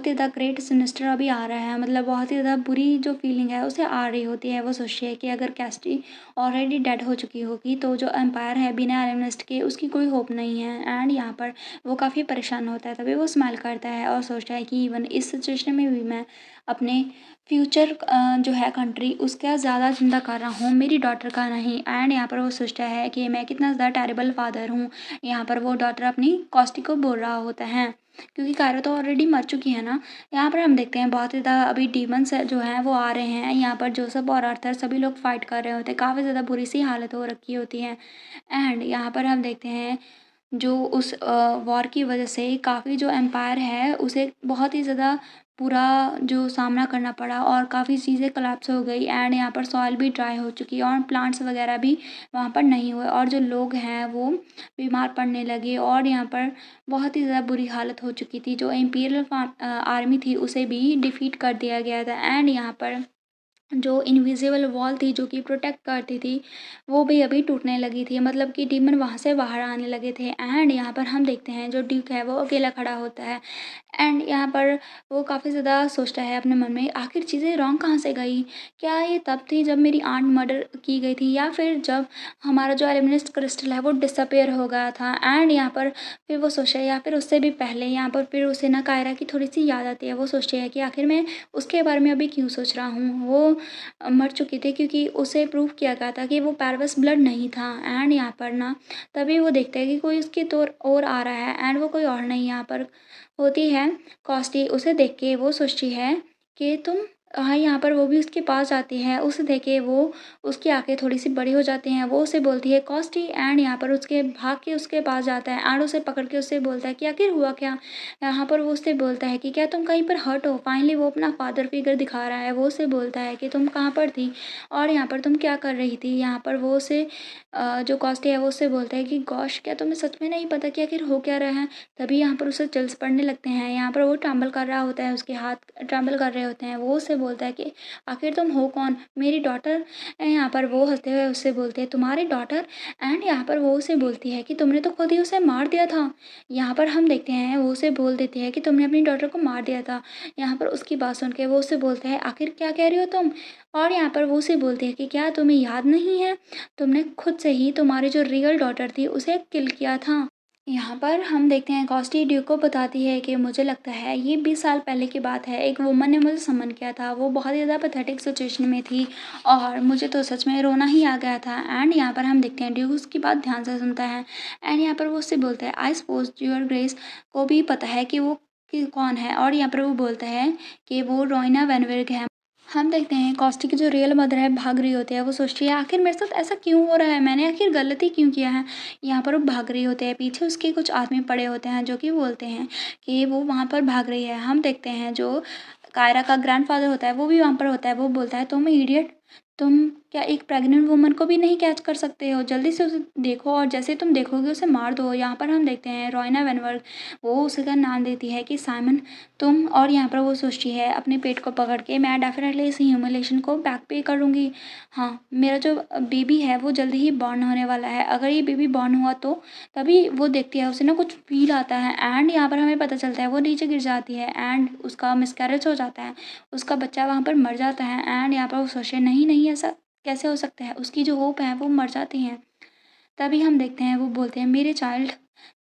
ज़्यादा ग्रेट सिनिस्टर अभी आ रहा है, मतलब बहुत ही ज़्यादा बुरी जो फीलिंग है उसे आ रही होती है। वो सोचती है कि अगर कैस्टी ऑलरेडी डेड हो चुकी होगी तो जो एम्पायर है बिना एलिमिनिस्ट के उसकी कोई होप नहीं है। एंड यहाँ पर वो काफ़ी परेशान होता है, तभी वो स्माइल करता है और सोचता है कि इवन इस सिचुएशन में भी मैं अपने फ्यूचर जो है कंट्री उसका ज़्यादा चिंता कर रहा हूँ, मेरी डॉटर का नहीं। एंड यहाँ पर वो सोचता है कि मैं कितना ज़्यादा टेरिबल फादर हूँ। यहाँ पर वो डॉटर अपनी कॉस्टी को बोल रहा होता है, क्योंकि कायरा तो ऑलरेडी मर चुकी है ना। यहाँ पर हम देखते हैं बहुत ही ज़्यादा अभी डीमंस जो हैं वो आ रहे हैं। यहाँ पर जोसेफ और आर्थर सभी लोग फाइट कर रहे होते हैं, काफ़ी ज़्यादा बुरी सी हालत हो रखी होती है। एंड यहाँ पर हम देखते हैं जो उस वॉर की वजह से काफ़ी जो एम्पायर है उसे बहुत ही ज़्यादा पूरा जो सामना करना पड़ा और काफ़ी चीज़ें कोलैप्स हो गई। एंड यहाँ पर सॉइल भी ड्राई हो चुकी है और प्लांट्स वगैरह भी वहाँ पर नहीं हुए और जो लोग हैं वो बीमार पड़ने लगे और यहाँ पर बहुत ही ज़्यादा बुरी हालत हो चुकी थी। जो इम्पीरियल आर्मी थी उसे भी डिफीट कर दिया गया था। एंड यहाँ पर जो इनविजिबल वॉल थी जो कि प्रोटेक्ट करती थी वो भी अभी टूटने लगी थी, मतलब कि डीमन वहाँ से बाहर आने लगे थे। एंड यहाँ पर हम देखते हैं जो ड्यूक है वो अकेला खड़ा होता है। एंड यहाँ पर वो काफ़ी ज़्यादा सोचता है अपने मन में, आखिर चीज़ें रॉन्ग कहाँ से गई, क्या ये तब थी जब मेरी आंट मर्डर की गई थी या फिर जब हमारा जो एलिमिनिस्ट क्रिस्टल है वो डिसअपेयर हो गया था। एंड यहाँ पर फिर वो सोचता है या फिर उससे भी पहले। यहाँ पर फिर उसे ना कायरा की थोड़ी सी याद आती है, वो सोचती है कि आखिर मैं उसके बारे में अभी क्यों सोच रहा हूँ। वो मर चुकी थी क्योंकि उसे प्रूव किया गया था कि वो पैरवस ब्लड नहीं था। एंड यहाँ पर ना तभी वो देखते हैं कि कोई उसकी तौर और आ रहा है एंड वो कोई और नहीं यहाँ पर होती है कॉस्टी। उसे देख के वो सोचती है कि तुम, हाँ। यहाँ पर वो भी उसके पास जाती है, उसे देख के वो उसकी आंखें थोड़ी सी बड़ी हो जाती हैं। वो उसे बोलती है कॉस्टी। एंड यहाँ पर उसके भाग के उसके पास जाता है एंड उसे पकड़ के उससे बोलता है कि आखिर हुआ क्या। यहाँ पर वो उससे बोलता है कि क्या तुम कहीं पर हर्ट हो। फाइनली वो अपना फादर फिगर दिखा रहा है। वो उसे बोलता है कि तुम कहाँ पर थी और यहाँ पर तुम क्या कर रही थी। यहाँ पर वो उसे जो कॉस्टी है वो उससे बोलता है कि गॉश, क्या तुम्हें सच में नहीं पता कि आखिर हो क्या रहा है। तभी यहाँ पर उसे चिल्स पड़ने लगते हैं। यहाँ पर वो ट्रम्बल कर रहा होता है, उसके हाथ ट्रम्बल कर रहे होते हैं। वो उसे बोलता है कि आखिर तुम हो कौन, मेरी डॉटर। यहाँ पर वो हंसते हुए उससे बोलते हैं तुम्हारी डॉटर। एंड यहाँ पर वो उसे बोलती है कि तुमने तो खुद ही उसे मार दिया था। यहाँ पर हम देखते हैं वो उसे बोल देती है कि तुमने अपनी डॉटर को मार दिया था। यहाँ पर उसकी बात सुन के वो उसे बोलता है आखिर क्या कह रही हो तुम। और यहाँ पर वो उसे बोलती है कि क्या तुम्हें याद नहीं है, तुमने खुद से ही तुम्हारी जो रियल डॉटर थी उसे किल किया था। यहाँ पर हम देखते हैं कॉस्टी ड्यूक को बताती है कि मुझे लगता है ये 20 साल पहले की बात है, एक वुमन ने मुझे समन किया था, वो बहुत ही ज़्यादा पैथेटिक सिचुएशन में थी और मुझे तो सच में रोना ही आ गया था। एंड यहाँ पर हम देखते हैं ड्यूक उसकी बात ध्यान से सुनता है। एंड यहाँ पर वो उससे बोलता है आई सपोज योर ग्रेस को भी पता है कि वो कौन है। और यहाँ पर वो बोलता है कि वो रोइना वेनविर्ग है। हम देखते हैं कॉस्टी की जो रियल मदर है भाग रही होती है। वो सोचती है आखिर मेरे साथ ऐसा क्यों हो रहा है, मैंने आखिर गलती क्यों किया है। यहाँ पर वो भाग रही होती है, पीछे उसके कुछ आदमी पड़े होते हैं जो कि बोलते हैं कि वो वहाँ पर भाग रही है। हम देखते हैं जो कायरा का ग्रैंडफादर होता है वो भी वहाँ पर होता है। वो बोलता है तुम इडियट, तुम क्या एक प्रेग्नेंट वुमन को भी नहीं कैच कर सकते हो, जल्दी से उसे देखो और जैसे तुम देखोगे उसे मार दो। यहाँ पर हम देखते हैं रोइना वेनवर्ग वो उसे का नाम देती है कि साइमन तुम। और यहाँ पर वो सोचती है अपने पेट को पकड़ के मैं डेफिनेटली इस ह्यूमिलेशन को बैक पे करूँगी। हाँ, मेरा जो बेबी है वो जल्दी ही बॉर्न होने वाला है, अगर ये बेबी बॉर्न हुआ तो। तभी वो देखती है उसे ना कुछ फील आता है एंड यहाँ पर हमें पता चलता है वो नीचे गिर जाती है एंड उसका मिसकैरेज हो जाता है, उसका बच्चा वहाँ पर मर जाता है। एंड यहाँ पर वो सोचते हैं नहीं नहीं ऐसा कैसे हो सकता है, उसकी जो होप है वो मर जाती हैं। तभी हम देखते हैं वो बोलते हैं मेरे चाइल्ड,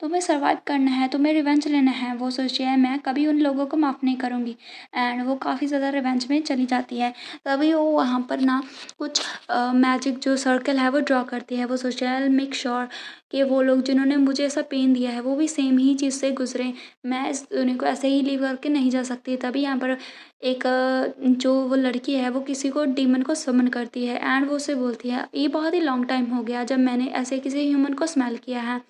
तुम्हें सर्वाइव करना है, तुम्हें रिवेंज लेना है। वो सोचती है मैं कभी उन लोगों को माफ़ नहीं करूँगी एंड वो काफ़ी ज़्यादा रिवेंज में चली जाती है। तभी वो वहाँ पर ना कुछ मैजिक जो सर्कल है वो ड्रॉ करती है। वो सोचती है आई विल मेक श्योर कि वो लोग जिन्होंने मुझे ऐसा पेन दिया है वो भी सेम ही चीज़ से गुज़रे। मैं इस दुनिया को ऐसे ही लीव करके नहीं जा सकती। तभी यहाँ पर एक जो वो लड़की है वो किसी को डीमन को समन करती है एंड वो उससे बोलती है ये बहुत ही लॉन्ग टाइम हो गया जब मैंने ऐसे किसी ह्यूमन को स्मेल किया है।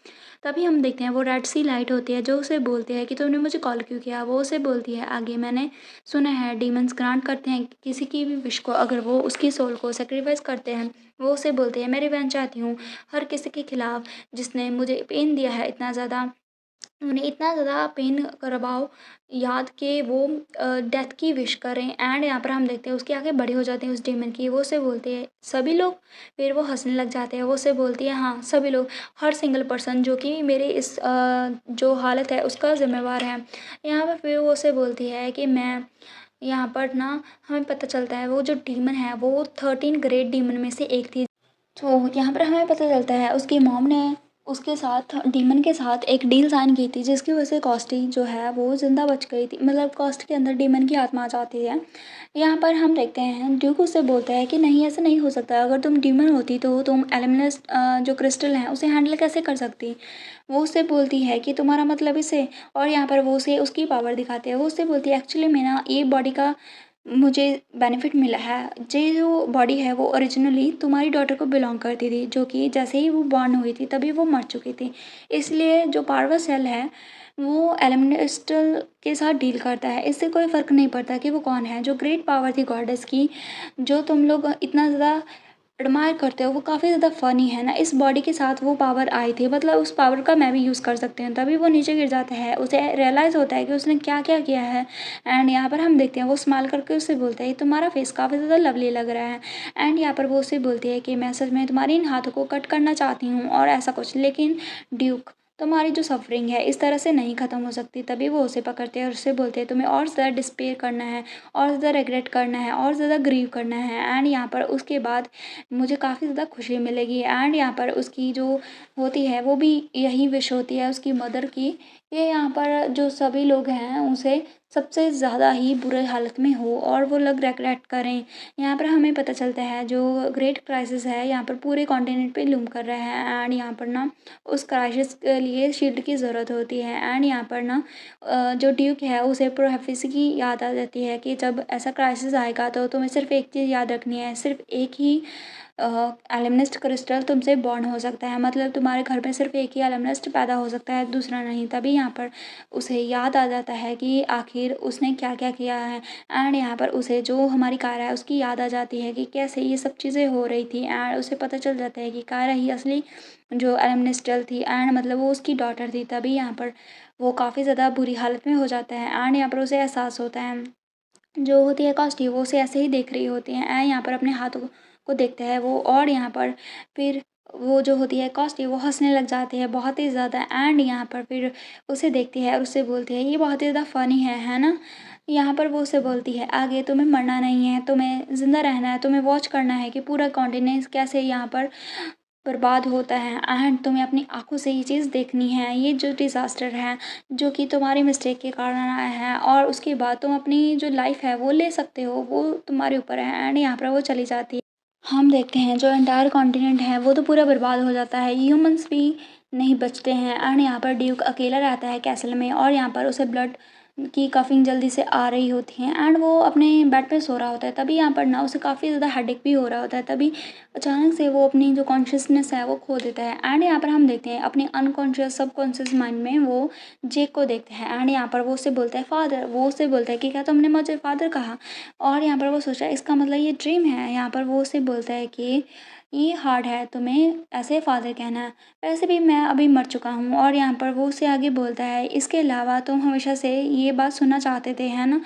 तभी हम देखते हैं वो रेड सी लाइट होती है जो उसे बोलती है कि तुमने मुझे कॉल क्यों किया। वो उसे बोलती है आगे मैंने सुना है डीमंस ग्रांट करते हैं किसी की भी विश को अगर वो उसकी सोल को सेक्रीफाइस करते हैं। वो उसे बोलती है मैं रिवेंज चाहती हूँ हर किसी के खिलाफ जिसने मुझे पेन दिया है इतना ज़्यादा। उन्हें इतना ज़्यादा पेन करवाओ याद के वो डेथ की विश करें एंड यहाँ पर हम देखते हैं उसकी आंखें बड़ी हो जाती हैं उस डेमन की। वो उसे बोलती है सभी लोग। फिर वो हंसने लग जाते हैं। वो उसे बोलती है हाँ सभी लोग हर सिंगल पर्सन जो कि मेरे इस जो हालत है उसका ज़िम्मेवार है। यहाँ पर फिर वो उसे बोलती है कि मैं यहाँ पर ना हमें पता चलता है वो जो डीमन है वो 13 ग्रेट डीमन में से एक थी। तो यहाँ पर हमें पता चलता है उसकी मॉम ने उसके साथ डीमन के साथ एक डील साइन की थी जिसकी वजह से कॉस्टी जो है वो ज़िंदा बच गई थी। मतलब कॉस्ट के अंदर डीमन की आत्मा आ जाती है। यहाँ पर हम देखते हैं ड्यूक उससे बोलता है कि नहीं ऐसा नहीं हो सकता। अगर तुम डीमन होती तो तुम एलिमिनस जो क्रिस्टल है उसे हैंडल कैसे कर सकती। वो उससे बोलती है कि तुम्हारा मतलब इसे। और यहाँ पर वो उसे उसकी पावर दिखाते हैं। वो उससे बोलती है एक्चुअली मेरा ये बॉडी का मुझे बेनिफिट मिला है। ये जो बॉडी है वो ओरिजिनली तुम्हारी डॉटर को बिलोंग करती थी जो कि जैसे ही वो बॉर्न हुई थी तभी वो मर चुकी थी। इसलिए जो पार्वा सेल है वो एलिमेंटल के साथ डील करता है। इससे कोई फ़र्क नहीं पड़ता कि वो कौन है। जो ग्रेट पावर थी गॉडेस की जो तुम लोग इतना ज़्यादा एडमायर करते हो वो काफ़ी ज़्यादा फ़नी है ना। इस बॉडी के साथ वो पावर आई थी मतलब उस पावर का मैं भी यूज़ कर सकती हूँ। तभी वो नीचे गिर जाता है। उसे रियलाइज़ होता है कि उसने क्या क्या किया है एंड यहाँ पर हम देखते हैं वो स्माइल करके उससे बोलता है तुम्हारा फेस काफ़ी ज़्यादा लवली लग रहा है। एंड यहाँ पर वो उससे बोलती है कि मैं सच में तुम्हारे इन हाथों को कट करना चाहती हूँ और ऐसा कुछ लेकिन ड्यूक तुम्हारी जो सफरिंग है इस तरह से नहीं ख़त्म हो सकती। तभी वो उसे पकड़ते हैं और उससे बोलते हैं तुम्हें और ज़्यादा डिस्पेयर करना है और ज़्यादा रिग्रेट करना है और ज़्यादा ग्रीव करना है। एंड यहाँ पर उसके बाद मुझे काफ़ी ज़्यादा खुशी मिलेगी। एंड यहाँ पर उसकी जो होती है वो भी यही विश होती है उसकी मदर की कि यहाँ पर जो सभी लोग हैं उसे सबसे ज़्यादा ही बुरे हालत में हो और वो लोग रिग्रेट करें। यहाँ पर हमें पता चलता है जो ग्रेट क्राइसिस है यहाँ पर पूरे कॉन्टिनेंट पे लूम कर रहा है। एंड यहाँ पर ना उस क्राइसिस के लिए शील्ड की ज़रूरत होती है। एंड यहाँ पर ना जो ड्यूक है उसे प्रोफेसी की याद आ जाती है कि जब ऐसा क्राइसिस आएगा तो तुम्हें सिर्फ एक चीज़ याद रखनी है। सिर्फ एक ही एल्यूमिनिस्ट क्रिस्टल तुमसे बॉर्न हो सकता है। मतलब तुम्हारे घर में सिर्फ एक ही एल्यूमिनिस्ट पैदा हो सकता है दूसरा नहीं। तभी यहाँ पर उसे याद आ जाता है कि आखिर उसने क्या क्या किया है। एंड यहाँ पर उसे जो हमारी कायरा है उसकी याद आ जाती है कि कैसे ये सब चीज़ें हो रही थी। एंड उसे पता चल जाता है कि कायरा ही असली जो एल्यूमिनिस्टल थी एंड मतलब वो उसकी डॉटर थी। तभी यहाँ पर वो काफ़ी ज़्यादा बुरी हालत में हो जाता है। एंड यहाँ पर उसे एहसास होता है जो होती है कॉस्टी वो उसे ऐसे ही देख रही होती हैं। यहाँ पर अपने हाथों को देखता है वो और यहाँ पर फिर वो जो होती है कॉस्टी वो हंसने लग जाती है बहुत ही ज़्यादा। एंड यहाँ पर फिर उसे देखती है और उससे बोलती है ये बहुत ही ज़्यादा फ़नी है ना। यहाँ पर वो उसे बोलती है आगे तुम्हें मरना नहीं है तुम्हें ज़िंदा रहना है। तुम्हें वॉच करना है कि पूरा कॉन्टिनेंट कैसे यहाँ पर बर्बाद होता है। एंड तुम्हें अपनी आँखों से ये चीज़ देखनी है। ये जो डिज़ास्टर है जो कि तुम्हारी मिस्टेक के कारण आया है और उसके बाद तुम अपनी जो लाइफ है वो ले सकते हो वो तुम्हारे ऊपर है। एंड यहाँ पर वो चली जाती है। हम देखते हैं जो एंटायर कॉन्टिनेंट है वो तो पूरा बर्बाद हो जाता है। ह्यूमंस भी नहीं बचते हैं। एंड यहाँ पर ड्यूक अकेला रहता है कैसल में और यहाँ पर उसे ब्लड की कफिंग जल्दी से आ रही होती है एंड वो अपने बेड पे सो रहा होता है। तभी यहाँ पर ना उसे काफ़ी ज़्यादा हेडेक भी हो रहा होता है। तभी अचानक से वो अपनी जो कॉन्शियसनेस है वो खो देता है। एंड यहाँ पर हम देखते हैं अपने अनकॉन्शियस सबकॉन्शियस माइंड में वो जेक को देखते हैं। एंड यहाँ पर वो उससे बोलता है फादर। वो उससे बोलता है कि क्या तुमने मुझे फादर कहा। और यहाँ पर वो सोचा इसका मतलब ये ड्रीम है। यहाँ पर वो उससे बोलता है कि ये हार्ड है तुम्हें ऐसे फादर कहना। वैसे भी मैं अभी मर चुका हूँ। और यहाँ पर वो उससे आगे बोलता है इसके अलावा तुम हमेशा से ये बात सुनना चाहते थे है ना।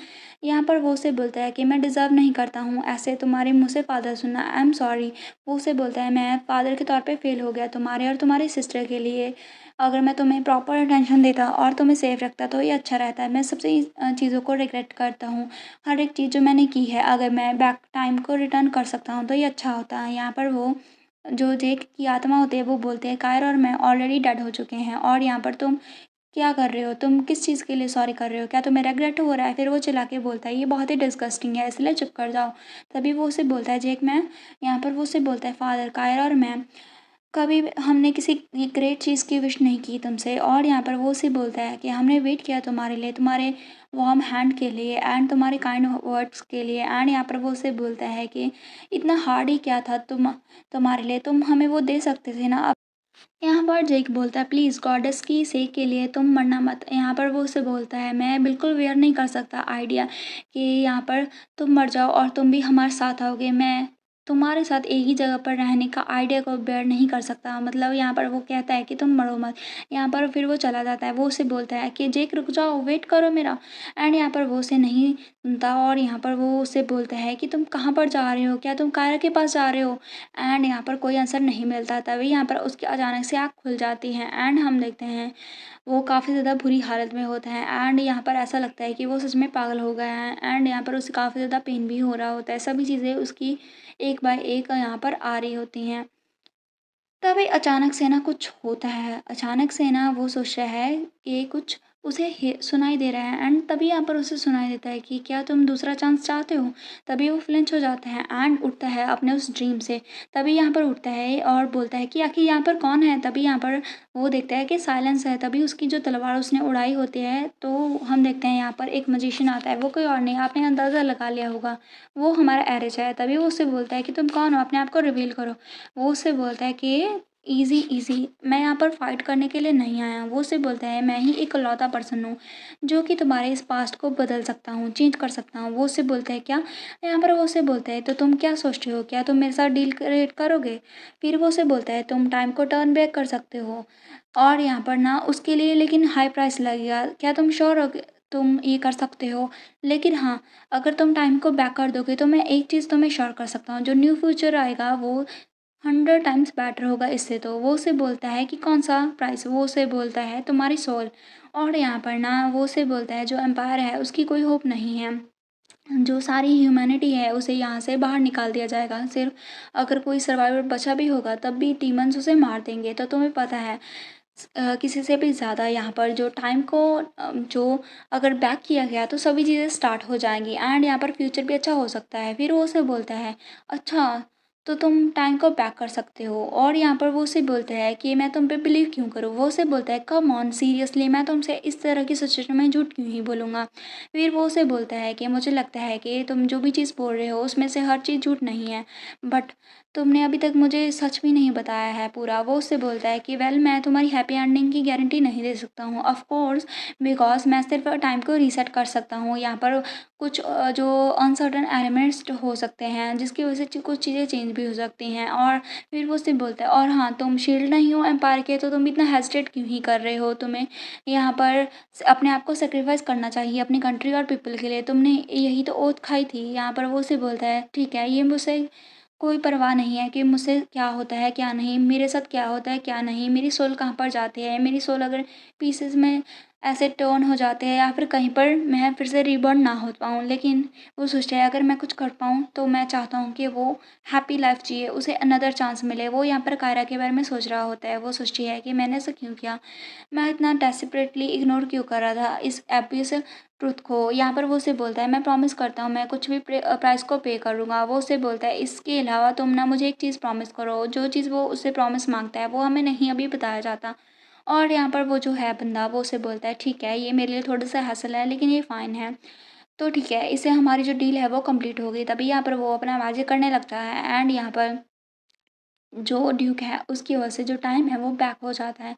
यहाँ पर वो उसे बोलता है कि मैं डिज़र्व नहीं करता हूँ ऐसे तुम्हारे मुँह से फादर सुनना। I am sorry. वो उसे बोलता है मैं फादर के तौर पे फेल हो गया तुम्हारे और तुम्हारी सिस्टर के लिए। अगर मैं तुम्हें प्रॉपर अटेंशन देता और तुम्हें सेफ रखता तो ये अच्छा रहता है। मैं सबसे चीज़ों को रिग्रेट करता हूँ। हर एक चीज़ जो मैंने की है अगर मैं बैक टाइम को रिटर्न कर सकता हूँ तो ये अच्छा होता है। यहाँ पर वो जो जेक की आत्मा होती है वो बोलते हैं कायरा और मैं ऑलरेडी डेड हो चुके हैं और यहाँ पर तुम क्या कर रहे हो? तुम किस चीज़ के लिए सॉरी कर रहे हो? क्या तुम्हें रिग्रेट हो रहा है? फिर वो चिल्ला के बोलता है ये बहुत ही डिस्गस्टिंग है इसलिए चुप कर जाओ। तभी वो उसे बोलता है जेक मैं यहाँ पर वो उसे बोलता है फादर कायरा और मैं कभी भी हमने किसी ग्रेट चीज़ की विश नहीं की तुमसे और यहाँ पर वो उसे बोलता है कि हमने वेट किया तुम्हारे लिए, तुम्हारे वार्म हैंड के लिए एंड तुम्हारे काइंड वर्ड्स के लिए एंड यहाँ पर वो उसे बोलता है कि इतना हार्ड ही क्या था तुम्हारे लिए, तुम हमें वो दे सकते थे ना। अब यहाँ पर जेक बोलता है प्लीज़ गॉडेस की सेक के लिए तुम मरना मत। यहाँ पर वो उसे बोलता है मैं बिल्कुल वेयर नहीं कर सकता आइडिया कि यहाँ पर तुम मर जाओ और तुम भी हमारे साथ आओगे। मैं तुम्हारे साथ एक ही जगह पर रहने का आइडिया को बेयर नहीं कर सकता। मतलब यहाँ पर वो कहता है कि तुम मरो मत। यहाँ पर फिर वो चला जाता है। वो उसे बोलता है कि जेक रुक जाओ, वेट करो मेरा। एंड यहाँ पर वो उसे नहीं सुनता और यहाँ पर वो उसे बोलता है कि तुम कहाँ पर जा रहे हो? क्या तुम कायरा के पास जा रहे हो? एंड यहाँ पर कोई आंसर नहीं मिलता। तभी यहाँ पर उसकी अचानक से आँख खुल जाती है एंड हम देखते हैं वो काफ़ी ज़्यादा बुरी हालत में होता है एंड यहाँ पर ऐसा लगता है कि वो सच में पागल हो गया है एंड यहाँ पर उसे काफ़ी ज़्यादा पेन भी हो रहा होता है। सभी चीज़ें उसकी एक बाय एक यहाँ पर आ रही होती हैं। तभी अचानक से ना कुछ होता है। अचानक से ना वो सोचता है कि कुछ उसे सुनाई दे रहा है एंड तभी यहाँ पर उसे सुनाई देता है कि क्या तुम दूसरा चांस चाहते हो? तभी वो फ्लिंच हो जाता है एंड उठता है अपने उस ड्रीम से। तभी यहाँ पर उठता है और बोलता है कि आखिर यहाँ पर कौन है? तभी यहाँ पर वो देखता है कि साइलेंस है। तभी उसकी जो तलवार उसने उड़ाई होती है तो हम देखते हैं यहाँ पर एक मजिशियन आता है। वो कोई और नहीं, आपने अंदाज़ा लगा लिया होगा, वो हमारा एरिच है। तभी वो उससे बोलता है कि तुम कौन हो? अपने आप को रिवील करो। वो उससे बोलता है कि ईज़ी ईज़ी, मैं यहाँ पर फाइट करने के लिए नहीं आया हूँ। वो उससे बोलता है मैं ही इकलौता पर्सन हूँ जो कि तुम्हारे इस पास्ट को बदल सकता हूँ, चेंज कर सकता हूँ। वो उससे बोलता है क्या? यहाँ पर वो उससे बोलता है तो तुम क्या सोचते हो? क्या तुम मेरे साथ डील क्रिएट करोगे? फिर वो उससे बोलता है तुम टाइम को टर्न बैक कर सकते हो और यहाँ पर ना उसके लिए लेकिन हाई प्राइस लगेगा। क्या तुम श्योर हो कि तुम ये कर सकते हो? लेकिन हाँ, अगर तुम टाइम को बैक कर दोगे तो मैं एक चीज़ तुम्हें श्योर कर सकता हूँ, जो न्यू फ्यूचर आएगा वो 100 टाइम्स बेटर होगा इससे। तो वो उसे बोलता है कि कौन-सा प्राइस? वो उसे बोलता है तुम्हारी सोल। और यहाँ पर ना वो उसे बोलता है जो एम्पायर है उसकी कोई होप नहीं है। जो सारी ह्यूमैनिटी है उसे यहाँ से बाहर निकाल दिया जाएगा। सिर्फ़ अगर कोई सर्वाइवर बचा भी होगा तब भी डीमन्स उसे मार देंगे। तो तुम्हें पता है किसी से भी ज़्यादा यहाँ पर जो टाइम को जो अगर बैक किया गया तो सभी चीज़ें स्टार्ट हो जाएँगी एंड यहाँ पर फ्यूचर भी अच्छा हो सकता है। फिर वो उसे बोलता है, "अच्छा, तो तुम टाइम को बैक कर सकते हो?" और यहाँ पर वो उसे बोलता है कि मैं तुम पे बिलीव क्यों करूँ? वो उसे बोलता है, "कम ऑन सीरियसली, मैं तुमसे इस तरह की सिचुएशन में झूठ क्यों ही बोलूँगा?" फिर वो उसे बोलता है कि मुझे लगता है कि तुम जो भी चीज़ बोल रहे हो उसमें से हर चीज़ झूठ नहीं है, बट तुमने अभी तक मुझे सच भी नहीं बताया है पूरा। वो उससे बोलता है कि वेल मैं तुम्हारी हैप्पी एंडिंग की गारंटी नहीं दे सकता हूँ ऑफ कोर्स, बिकॉज़ मैं सिर्फ़ टाइम को रीसेट कर सकता हूँ। यहाँ पर कुछ जो अनसर्टेन एलिमेंट्स हो सकते हैं जिसकी वज़ह से कुछ चीज़ें चेंज भी हो सकती हैं। और फिर वो उससे बोलता है और हाँ, तुम शील्ड नहीं हो एम्पायर के तो तुम इतना हेजिटेट क्यों ही कर रहे हो? तुम्हें यहाँ पर अपने आप को सैक्रिफाइस करना चाहिए अपनी कंट्री और पीपल के लिए। तुमने यही तो ओथ खाई थी। यहाँ पर वो उसे बोलता है ठीक है, ये मुझसे कोई परवाह नहीं है कि मुझसे क्या होता है, क्या नहीं, मेरे साथ क्या होता है, क्या नहीं, मेरी सोल कहाँ पर जाती है, मेरी सोल अगर पीसेस में ऐसे टर्न हो जाते हैं या फिर कहीं पर मैं फिर से रीबॉर्न ना हो पाऊँ। लेकिन वो सोचता है अगर मैं कुछ कर पाऊँ तो मैं चाहता हूँ कि वो हैप्पी लाइफ जिए, उसे अनदर चांस मिले। वो यहाँ पर कायरा के बारे में सोच रहा होता है। वो सोचती है कि मैंने ऐसा क्यों किया? मैं इतना डेस्परेटली इग्नोर क्यों कर रहा था इस एब्यूज़ ट्रुथ को। यहाँ पर वो उसे बोलता है मैं प्रॉमिस करता हूँ मैं कुछ भी प्राइस को पे करूँगा। वो उसे बोलता है इसके अलावा तुम ना मुझे एक चीज़ प्रॉमिस करो। जो चीज़ वो उससे प्रॉमिस मांगता है वो हमें नहीं अभी बताया जाता। और यहाँ पर वो जो है बंदा वो उसे बोलता है ठीक है, ये मेरे लिए थोड़ा सा हैसल है लेकिन ये फ़ाइन है। तो ठीक है, इससे हमारी जो डील है वो कंप्लीट हो गई। तभी यहाँ पर वो अपना मैजिक करने लगता है एंड यहाँ पर जो ड्यूक है उसकी वजह से जो टाइम है वो बैक हो जाता है।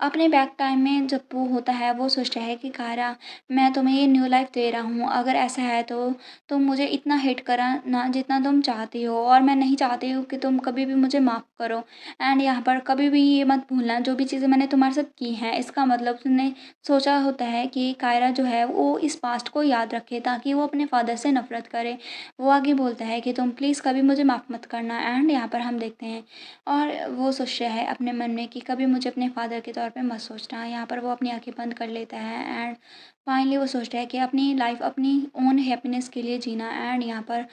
अपने बैक टाइम में जब वो होता है वो सोचता है कि कायरा, मैं तुम्हें ये न्यू लाइफ दे रहा हूँ, अगर ऐसा है तो तुम मुझे इतना हेट करा ना जितना तुम चाहती हो और मैं नहीं चाहती हूँ कि तुम कभी भी मुझे माफ़ करो। एंड यहाँ पर कभी भी ये मत भूलना जो भी चीज़ें मैंने तुम्हारे साथ की हैं इसका मतलब तुमने सोचा होता है कि कायरा जो है वो इस पास्ट को याद रखे ताकि वो अपने फादर से नफरत करे। वो आगे बोलता है कि तुम प्लीज़ कभी मुझे माफ़ मत करना। एंड यहाँ पर हम देखते हैं और वो सोचता है अपने मन में कि कभी मुझे अपने फादर के तौर पे मत सोचना। यहाँ पर वो अपनी आँखें बंद कर लेता है एंड फाइनली वो सोचता है कि अपनी लाइफ अपनी ओन हैप्पीनेस के लिए जीना। एंड यहाँ पर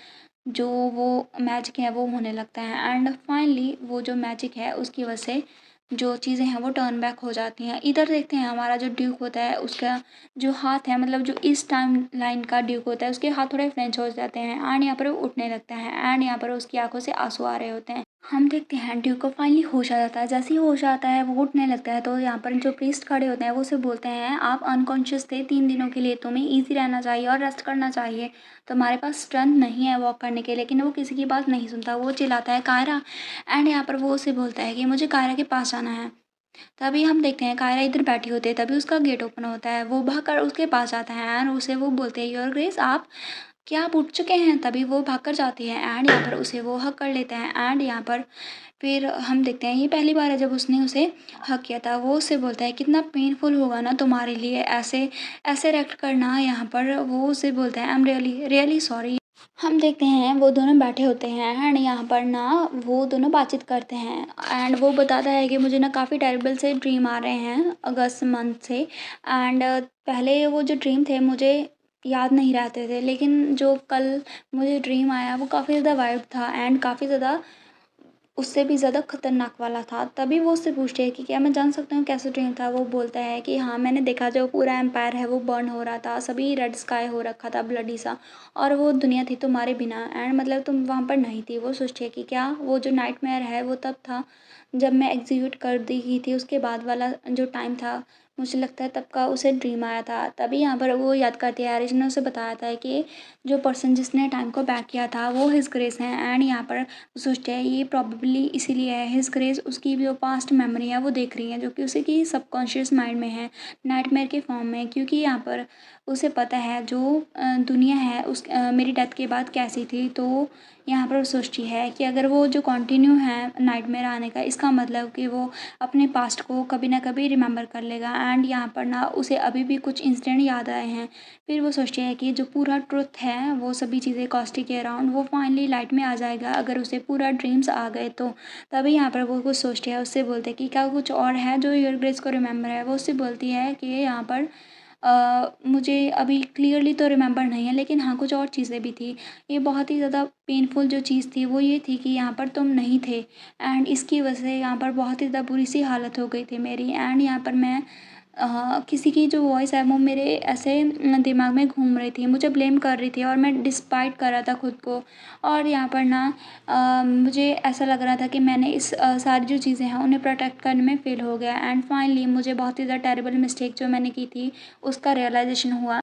जो वो मैजिक है वो होने लगता है एंड फाइनली वो जो मैजिक है उसकी वजह से जो चीज़ें हैं वो टर्न बैक हो जाती हैं। इधर देखते हैं हमारा जो ड्यूक होता है उसका जो हाथ है, मतलब जो इस टाइम लाइन का ड्यूक होता है उसके हाथ थोड़े फ्रेंच हो जाते हैं एंड यहाँ पर वो उठने लगता है एंड यहाँ पर उसकी आंखों से आंसू आ रहे होते हैं। हम देखते हैं ड्यूक को फाइनली होश आ जाता है। जैसे ही होश आता है वो उठने लगता है तो यहाँ पर जो प्रीस्ट खड़े होते हैं वो उसे बोलते हैं आप अनकॉन्शियस थे 3 दिनों के लिए, तुम्हें ईजी रहना चाहिए और रेस्ट करना चाहिए, तुम्हारे पास स्ट्रेंथ नहीं है वॉक करने के लिए। लेकिन वो किसी की बात नहीं सुनता, वो चिल्लाता है कायरा एंड यहाँ पर वो उसे बोलता है कि मुझे कायरा के पास जाना है। तभी हम देखते हैं कायरा इधर बैठी होती है, तभी उसका गेट ओपन होता है, वो भागकर उसके पास जाता है एंड उसे वो बोलते हैं योर ग्रेस आप क्या आप उठ चुके हैं। तभी वो भागकर जाती है एंड यहाँ पर उसे वो हक कर लेता है एंड यहाँ पर फिर हम देखते हैं ये पहली बार है जब उसने उसे हक किया था। वो उससे बोलता है कितना पेनफुल होगा ना तुम्हारे लिए ऐसे ऐसे रिएक्ट करना। यहाँ पर वो उसे बोलता है I am really really sorry. हम देखते हैं वो दोनों बैठे होते हैं एंड यहाँ पर ना वो दोनों बातचीत करते हैं एंड वो बताता है कि मुझे ना काफ़ी टेरिबल से ड्रीम आ रहे हैं अगस्त मंथ से एंड पहले वो जो ड्रीम थे मुझे याद नहीं रहते थे, लेकिन जो कल मुझे ड्रीम आया वो काफ़ी ज़्यादा वाइब था एंड काफ़ी ज़्यादा उससे भी ज़्यादा खतरनाक वाला था। तभी वो उससे पूछती है कि क्या मैं जान सकता हूँ कैसा ड्रीम था? वो बोलता है कि हाँ, मैंने देखा जो पूरा एम्पायर है वो बर्न हो रहा था, सभी रेड स्काई हो रखा था ब्लडी सा, और वो दुनिया थी तुम्हारे बिना एंड मतलब तुम वहाँ पर नहीं थी। वो सोचती है कि क्या वो जो नाइटमेयर है वो तब था जब मैं एग्ज़ीक्यूट कर दी गई थी, उसके बाद वाला जो टाइम था, मुझे लगता है तब का उसे ड्रीम आया था। तभी यहाँ पर वो याद करती है एरिस ने उसे बताया था कि जो पर्सन जिसने टाइम को बैक किया था वो हिज ग्रेस हैं एंड यहाँ पर सोचते हैं ये प्रॉबेबली इसीलिए है हिज ग्रेस उसकी जो पास्ट मेमोरी है वो देख रही है जो कि उसे की सबकॉन्शियस माइंड में है नाइटमेयर के फॉर्म में, क्योंकि यहाँ पर उसे पता है जो दुनिया है उस मेरी डेथ के बाद कैसी थी। तो यहाँ पर वो सोचती है कि अगर वो जो कंटिन्यू है नाइटमेयर आने का, इसका मतलब कि वो अपने पास्ट को कभी ना कभी रिमेंबर कर लेगा एंड यहाँ पर ना उसे अभी भी कुछ इंसिडेंट याद आए हैं। फिर वो सोचती है कि जो पूरा ट्रुथ है वो सभी चीज़ें कॉस्टी के अराउंड वो फाइनली लाइट में आ जाएगा अगर उसे पूरा ड्रीम्स आ गए तो। तभी यहाँ पर वो कुछ सोचती है, उससे बोलते हैं कि क्या कुछ और है जो योर ग्रेस को रिमेंबर है। वो उससे बोलती है कि यहाँ पर मुझे अभी क्लियरली तो रिमेंबर नहीं है, लेकिन हाँ कुछ और चीज़ें भी थी। ये बहुत ही ज़्यादा पेनफुल जो चीज़ थी वो ये थी कि यहाँ पर तुम नहीं थे एंड इसकी वजह से यहाँ पर बहुत ही ज़्यादा बुरी सी हालत हो गई थी मेरी एंड यहाँ पर मैं किसी की जो वॉइस है वो मेरे ऐसे दिमाग में घूम रही थी, मुझे ब्लेम कर रही थी और मैं डिस्पाइट कर रहा था खुद को। और यहाँ पर ना मुझे ऐसा लग रहा था कि मैंने इस सारी जो चीज़ें हैं उन्हें प्रोटेक्ट करने में फ़ेल हो गया एंड फाइनली मुझे बहुत ही ज़्यादा टेरिबल मिस्टेक जो मैंने की थी उसका रियलाइज़ेशन हुआ।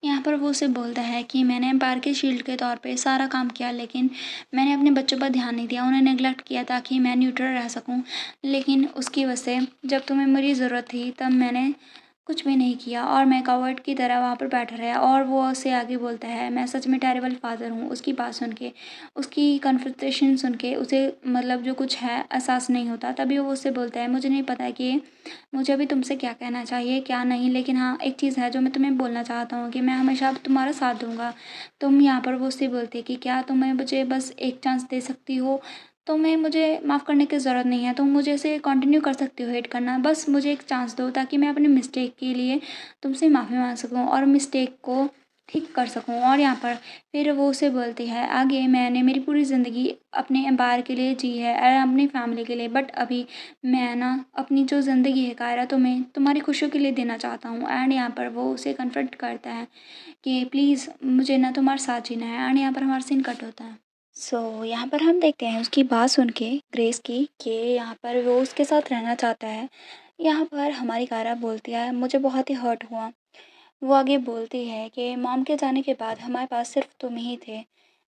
यहाँ पर वो उसे बोलता है कि मैंने एम्पायर के शील्ड के तौर पे सारा काम किया, लेकिन मैंने अपने बच्चों पर ध्यान नहीं दिया, उन्हें नेग्लेक्ट किया ताकि मैं न्यूट्रल रह सकूँ। लेकिन उसकी वजह से जब तुम्हें मेरी ज़रूरत थी तब मैंने कुछ भी नहीं किया और मैं कवर्ड की तरह वहाँ पर बैठा रहा। और वो उससे आगे बोलता है मैं सच में टेरिबल फादर हूँ। उसकी बात सुन के, उसकी कन्फेसेशन सुन के उसे मतलब जो कुछ है एहसास नहीं होता। तभी वो उससे बोलता है मुझे नहीं पता कि मुझे अभी तुमसे क्या कहना चाहिए क्या नहीं, लेकिन हाँ एक चीज़ है जो मैं तुम्हें बोलना चाहता हूँ कि मैं हमेशा अब तुम्हारा साथ दूंगा। तुम यहाँ पर वो उससे बोलती है कि क्या तुम्हें मुझे बस एक चांस दे सकती हो, तुम्हें मुझे माफ़ करने की ज़रूरत नहीं है, तुम मुझे इसे कंटिन्यू कर सकती हो हेट करना, बस मुझे एक चांस दो ताकि मैं अपने मिस्टेक के लिए तुमसे माफ़ी मांग सकूँ और मिस्टेक को ठीक कर सकूँ। और यहाँ पर फिर वो उसे बोलती है आगे मैंने मेरी पूरी ज़िंदगी अपने एम्पायर के लिए जी है और अपनी फैमिली के लिए, बट अभी मैं ना अपनी जो ज़िंदगी है कायरा तुम्हें तुम्हारी खुशियों के लिए देना चाहता हूँ। एंड यहाँ पर वो उसे कन्फ्रंट करता है कि प्लीज़ मुझे ना तुम्हारे साथ जीना है एंड यहाँ पर हमारा सीन कट होता है। यहाँ पर हम देखते हैं उसकी बात सुन के ग्रेस की कि यहाँ पर वो उसके साथ रहना चाहता है। यहाँ पर हमारी कायरा बोलती है मुझे बहुत ही हर्ट हुआ। वो आगे बोलती है कि मॉम के जाने के बाद हमारे पास सिर्फ तुम ही थे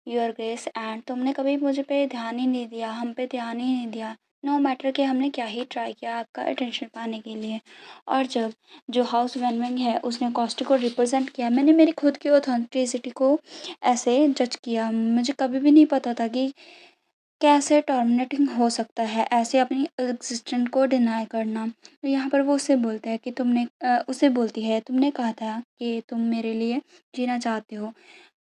योर ग्रेस एंड तुमने कभी मुझे पे ध्यान ही नहीं दिया, हम पे ध्यान ही नहीं दिया, नो मैटर कि हमने क्या ही ट्राई किया आपका अटेंशन पाने के लिए। और जब जो हाउस वेनविंग है उसने कॉस्ट को रिप्रेजेंट किया, मैंने मेरी खुद की ऑथेंटिसिटी को ऐसे जज किया। मुझे कभी भी नहीं पता था कि कैसे टर्मिनेटिंग हो सकता है ऐसे अपनी एग्जिस्टेंट को डिनाई करना। तो यहाँ पर वो उससे बोलता है कि उसे बोलती है तुमने कहा था कि तुम मेरे लिए जीना चाहते हो,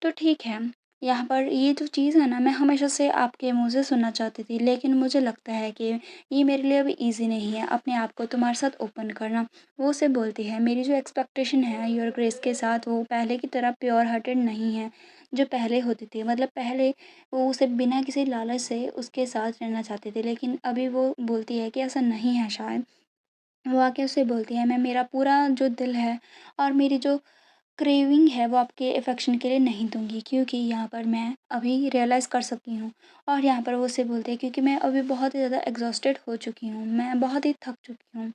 तो ठीक है, यहाँ पर ये जो चीज़ है ना, मैं हमेशा से आपके मुँह से सुनना चाहती थी, लेकिन मुझे लगता है कि ये मेरे लिए अभी ईज़ी नहीं है अपने आप को तुम्हारे साथ ओपन करना। वो उसे बोलती है, मेरी जो एक्सपेक्टेशन है योर ग्रेस के साथ वो पहले की तरह प्योर हार्टेड नहीं है, जो पहले होती थी। मतलब पहले वो उसे बिना किसी लालच से उसके साथ रहना चाहती थी, लेकिन अभी वो बोलती है कि ऐसा नहीं है शायद। वो आके उसे बोलती है, मैं मेरा पूरा जो दिल है और मेरी जो क्रेविंग है वो आपके अफ़ेक्शन के लिए नहीं दूँगी, क्योंकि यहाँ पर मैं अभी रियलाइज़ कर सकी हूँ। और यहाँ पर वो उससे बोलती है, क्योंकि मैं अभी बहुत ही ज़्यादा एग्ज़ॉस्टेड हो चुकी हूँ, मैं बहुत ही थक चुकी हूँ।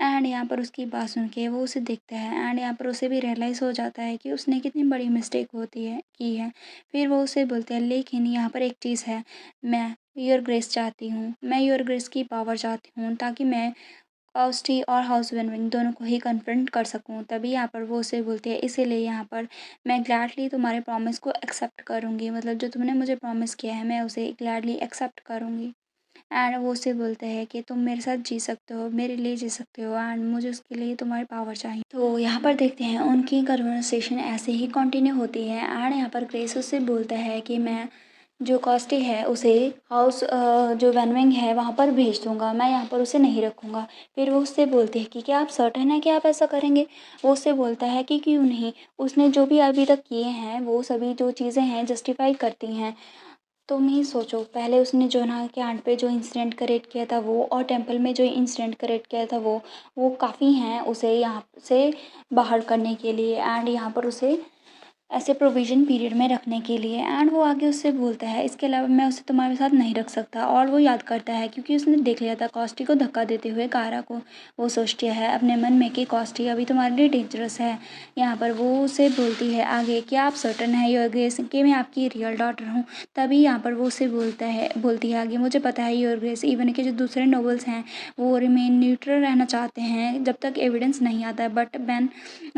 एंड यहाँ पर उसकी बात सुन के वो उसे देखता है एंड यहाँ पर उसे भी रियलाइज़ हो जाता है कि उसने कितनी बड़ी मिस्टेक होती है की है। फिर वो उसे बोलते हैं, लेकिन यहाँ पर एक चीज़ है, मैं योर ग्रेस चाहती हूँ, मैं योर ग्रेस की पावर चाहती हूँ, ताकि मैं कॉस्टी और हाउस वार्मिंग दोनों को ही कन्फ्रंट कर सकूँ। तभी यहाँ पर वो उसे बोलती है, इसीलिए यहाँ पर मैं ग्लैडली तुम्हारे प्रॉमिस को एक्सेप्ट करूँगी, मतलब जो तुमने मुझे प्रॉमिस किया है मैं उसे ग्लैडली एक्सेप्ट करूँगी। एंड वो उसे बोलता है कि तुम मेरे साथ जी सकते हो, मेरे लिए जी सकते हो एंड मुझे उसके लिए तुम्हारी पावर चाहिए। तो यहाँ पर देखते हैं उनकी कन्वर्सेशन ऐसे ही कंटिन्यू होती है एंड यहाँ पर ग्रेस उससे बोलता है कि मैं जो कॉस्टी है उसे हाउस जो वैनविंग है वहाँ पर भेज दूँगा, मैं यहाँ पर उसे नहीं रखूँगा। फिर वो उससे बोलती है कि क्या आप सर्टेन हैं कि आप ऐसा करेंगे? वो उससे बोलता है कि क्यों नहीं, उसने जो भी अभी तक किए हैं वो सभी जो चीज़ें हैं जस्टिफ़ाई करती हैं। तुम ही सोचो, पहले उसने जोनाह के आंट पे जो इंसिडेंट क्रिएट किया था वो, और टेंपल में जो इंसिडेंट क्रिएट किया था वो काफ़ी हैं उसे यहाँ से बाहर करने के लिए एंड यहाँ पर उसे ऐसे प्रोविज़न पीरियड में रखने के लिए। एंड वो आगे उससे बोलता है, इसके अलावा मैं उसे तुम्हारे साथ नहीं रख सकता। और वो याद करता है क्योंकि उसने देख लिया था कॉस्टी को धक्का देते हुए कारा को। वो सोचती है अपने मन में कि कॉस्टी अभी तुम्हारे लिए डेंजरस है। यहाँ पर वो उसे बोलती है आगे कि आप सर्टन है योर ग्रेस कि मैं आपकी रियल डॉटर हूँ। तभी यहाँ पर वो उसे बोलती है आगे, मुझे पता है योर ग्रेस इवन के जो दूसरे नॉवेल्स हैं वो रिमेन न्यूट्रल रहना चाहते हैं जब तक एविडेंस नहीं आता है, बट वैन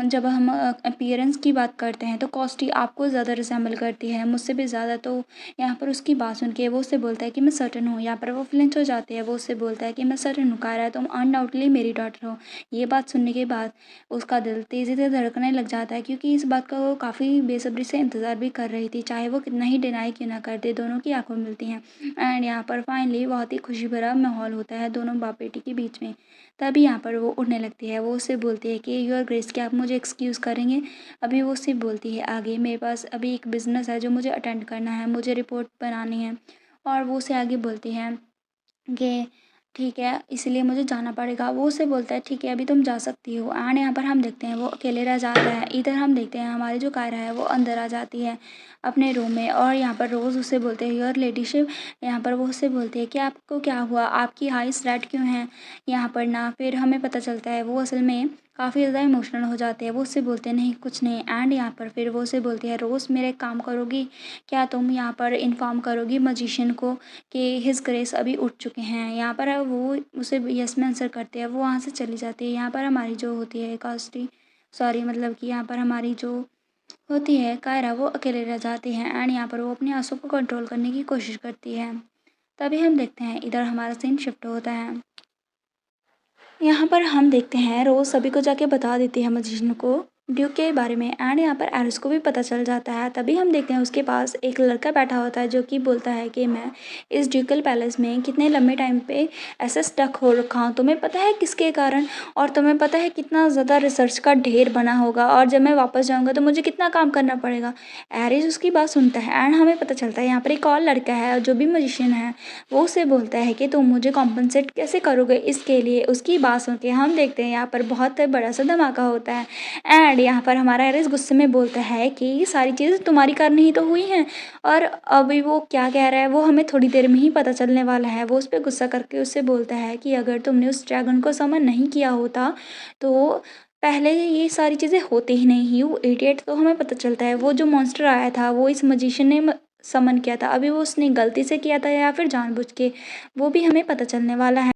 जब हम अपीयरेंस की बात करते हैं तो कॉस्टी आपको ज़्यादा रिसेंबल करती है मुझसे भी ज़्यादा। तो यहाँ पर उसकी बात सुन के वो उससे बोलता है कि मैं सर्टन हूँ। यहाँ पर वो फ्लिंच हो जाती है, वो उससे बोलता है कि मैं सर्टन हूँ कायरा, तुम अनडाउटली मेरी डॉटर हो। ये बात सुनने के बाद उसका दिल तेज़ी से धड़कने लग जाता है, क्योंकि इस बात का वो काफ़ी बेसब्री से इंतज़ार भी कर रही थी, चाहे वो कितना ही डिनाई क्यों ना करते, दोनों की आंखों में मिलती हैं। एंड यहाँ पर फाइनली बहुत ही खुशी भरा माहौल होता है दोनों बाप बेटी के बीच में। तभी यहाँ पर वो उड़ने लगती है, वो उससे बोलती है कि योर ग्रेस क्या आप मुझे एक्सक्यूज़ करेंगे? अभी वो उससे बोलती है आगे, मेरे पास अभी एक बिज़नेस है जो मुझे अटेंड करना है, मुझे रिपोर्ट बनानी है। और वो उससे आगे बोलती है कि ठीक है, इसलिए मुझे जाना पड़ेगा। वो उससे बोलता है ठीक है अभी तुम जा सकती हो। एंड यहाँ पर हम देखते हैं वो अकेले रह जाता है। इधर हम देखते हैं हमारी जो कायरा है वो अंदर आ जाती है अपने रूम में, और यहाँ पर रोज़ उससे बोलते हैं योर लेडीशिप। यहाँ पर वो उससे बोलती है कि आपको क्या हुआ, आपकी आईज़ रेड क्यों हैं? यहाँ पर ना फिर हमें पता चलता है वो असल में काफ़ी ज़्यादा इमोशनल हो जाते हैं। वो उससे बोलते हैं नहीं कुछ नहीं। एंड यहाँ पर फिर वो उससे बोलती है रोज़ मेरा एक काम करोगी? क्या तुम यहाँ पर इन्फॉर्म करोगी मजिशियन को कि हिज ग्रेस अभी उठ चुके हैं? यहाँ पर वो उसे यस में आंसर करते हैं, वो वहाँ से चली जाती है। यहाँ पर हमारी जो होती है कास्टी, सॉरी मतलब कि यहाँ पर हमारी जो होती है कायरा, वो अकेले रह जाती हैं एंड यहाँ पर वो अपने आंसू को कंट्रोल करने की कोशिश करती है। तभी हम देखते हैं इधर हमारा सीन शिफ्ट होता है। यहाँ पर हम देखते हैं रोज़ सभी को जाके बता देती है मजिशियन को ड्यूक के बारे में एंड यहाँ पर एरिस को भी पता चल जाता है। तभी हम देखते हैं उसके पास एक लड़का बैठा होता है जो कि बोलता है कि मैं इस ड्यूकल पैलेस में कितने लंबे टाइम पे ऐसे स्टक हो रखा हूँ, तुम्हें पता है किसके कारण? और तुम्हें पता है कितना ज़्यादा रिसर्च का ढेर बना होगा और जब मैं वापस जाऊँगा तो मुझे कितना काम करना पड़ेगा। एरिस उसकी बात सुनता है एंड हमें पता चलता है यहाँ पर एक और लड़का है जो भी मजिशियन है। वो उसे बोलता है कि तुम मुझे कॉम्पनसेट कैसे करोगे इसके लिए। उसकी बात सुन के हम देखते हैं यहाँ पर बहुत बड़ा सा धमाका होता है एंड यहाँ पर हमारा एरिस गुस्से में बोलता है कि ये सारी चीज़ें तुम्हारी कारण ही तो हुई हैं। और अभी वो क्या कह रहा है वो हमें थोड़ी देर में ही पता चलने वाला है। वो उस पर गुस्सा करके उससे बोलता है कि अगर तुमने उस ड्रैगन को समन नहीं किया होता तो पहले ये सारी चीज़ें होती ही नहीं। You idiot. तो हमें पता चलता है वो जो मॉन्स्टर आया था वो इस मजिशियन ने समन किया था। अभी वो उसने गलती से किया था या फिर जानबूझ के, वो भी हमें पता चलने वाला है।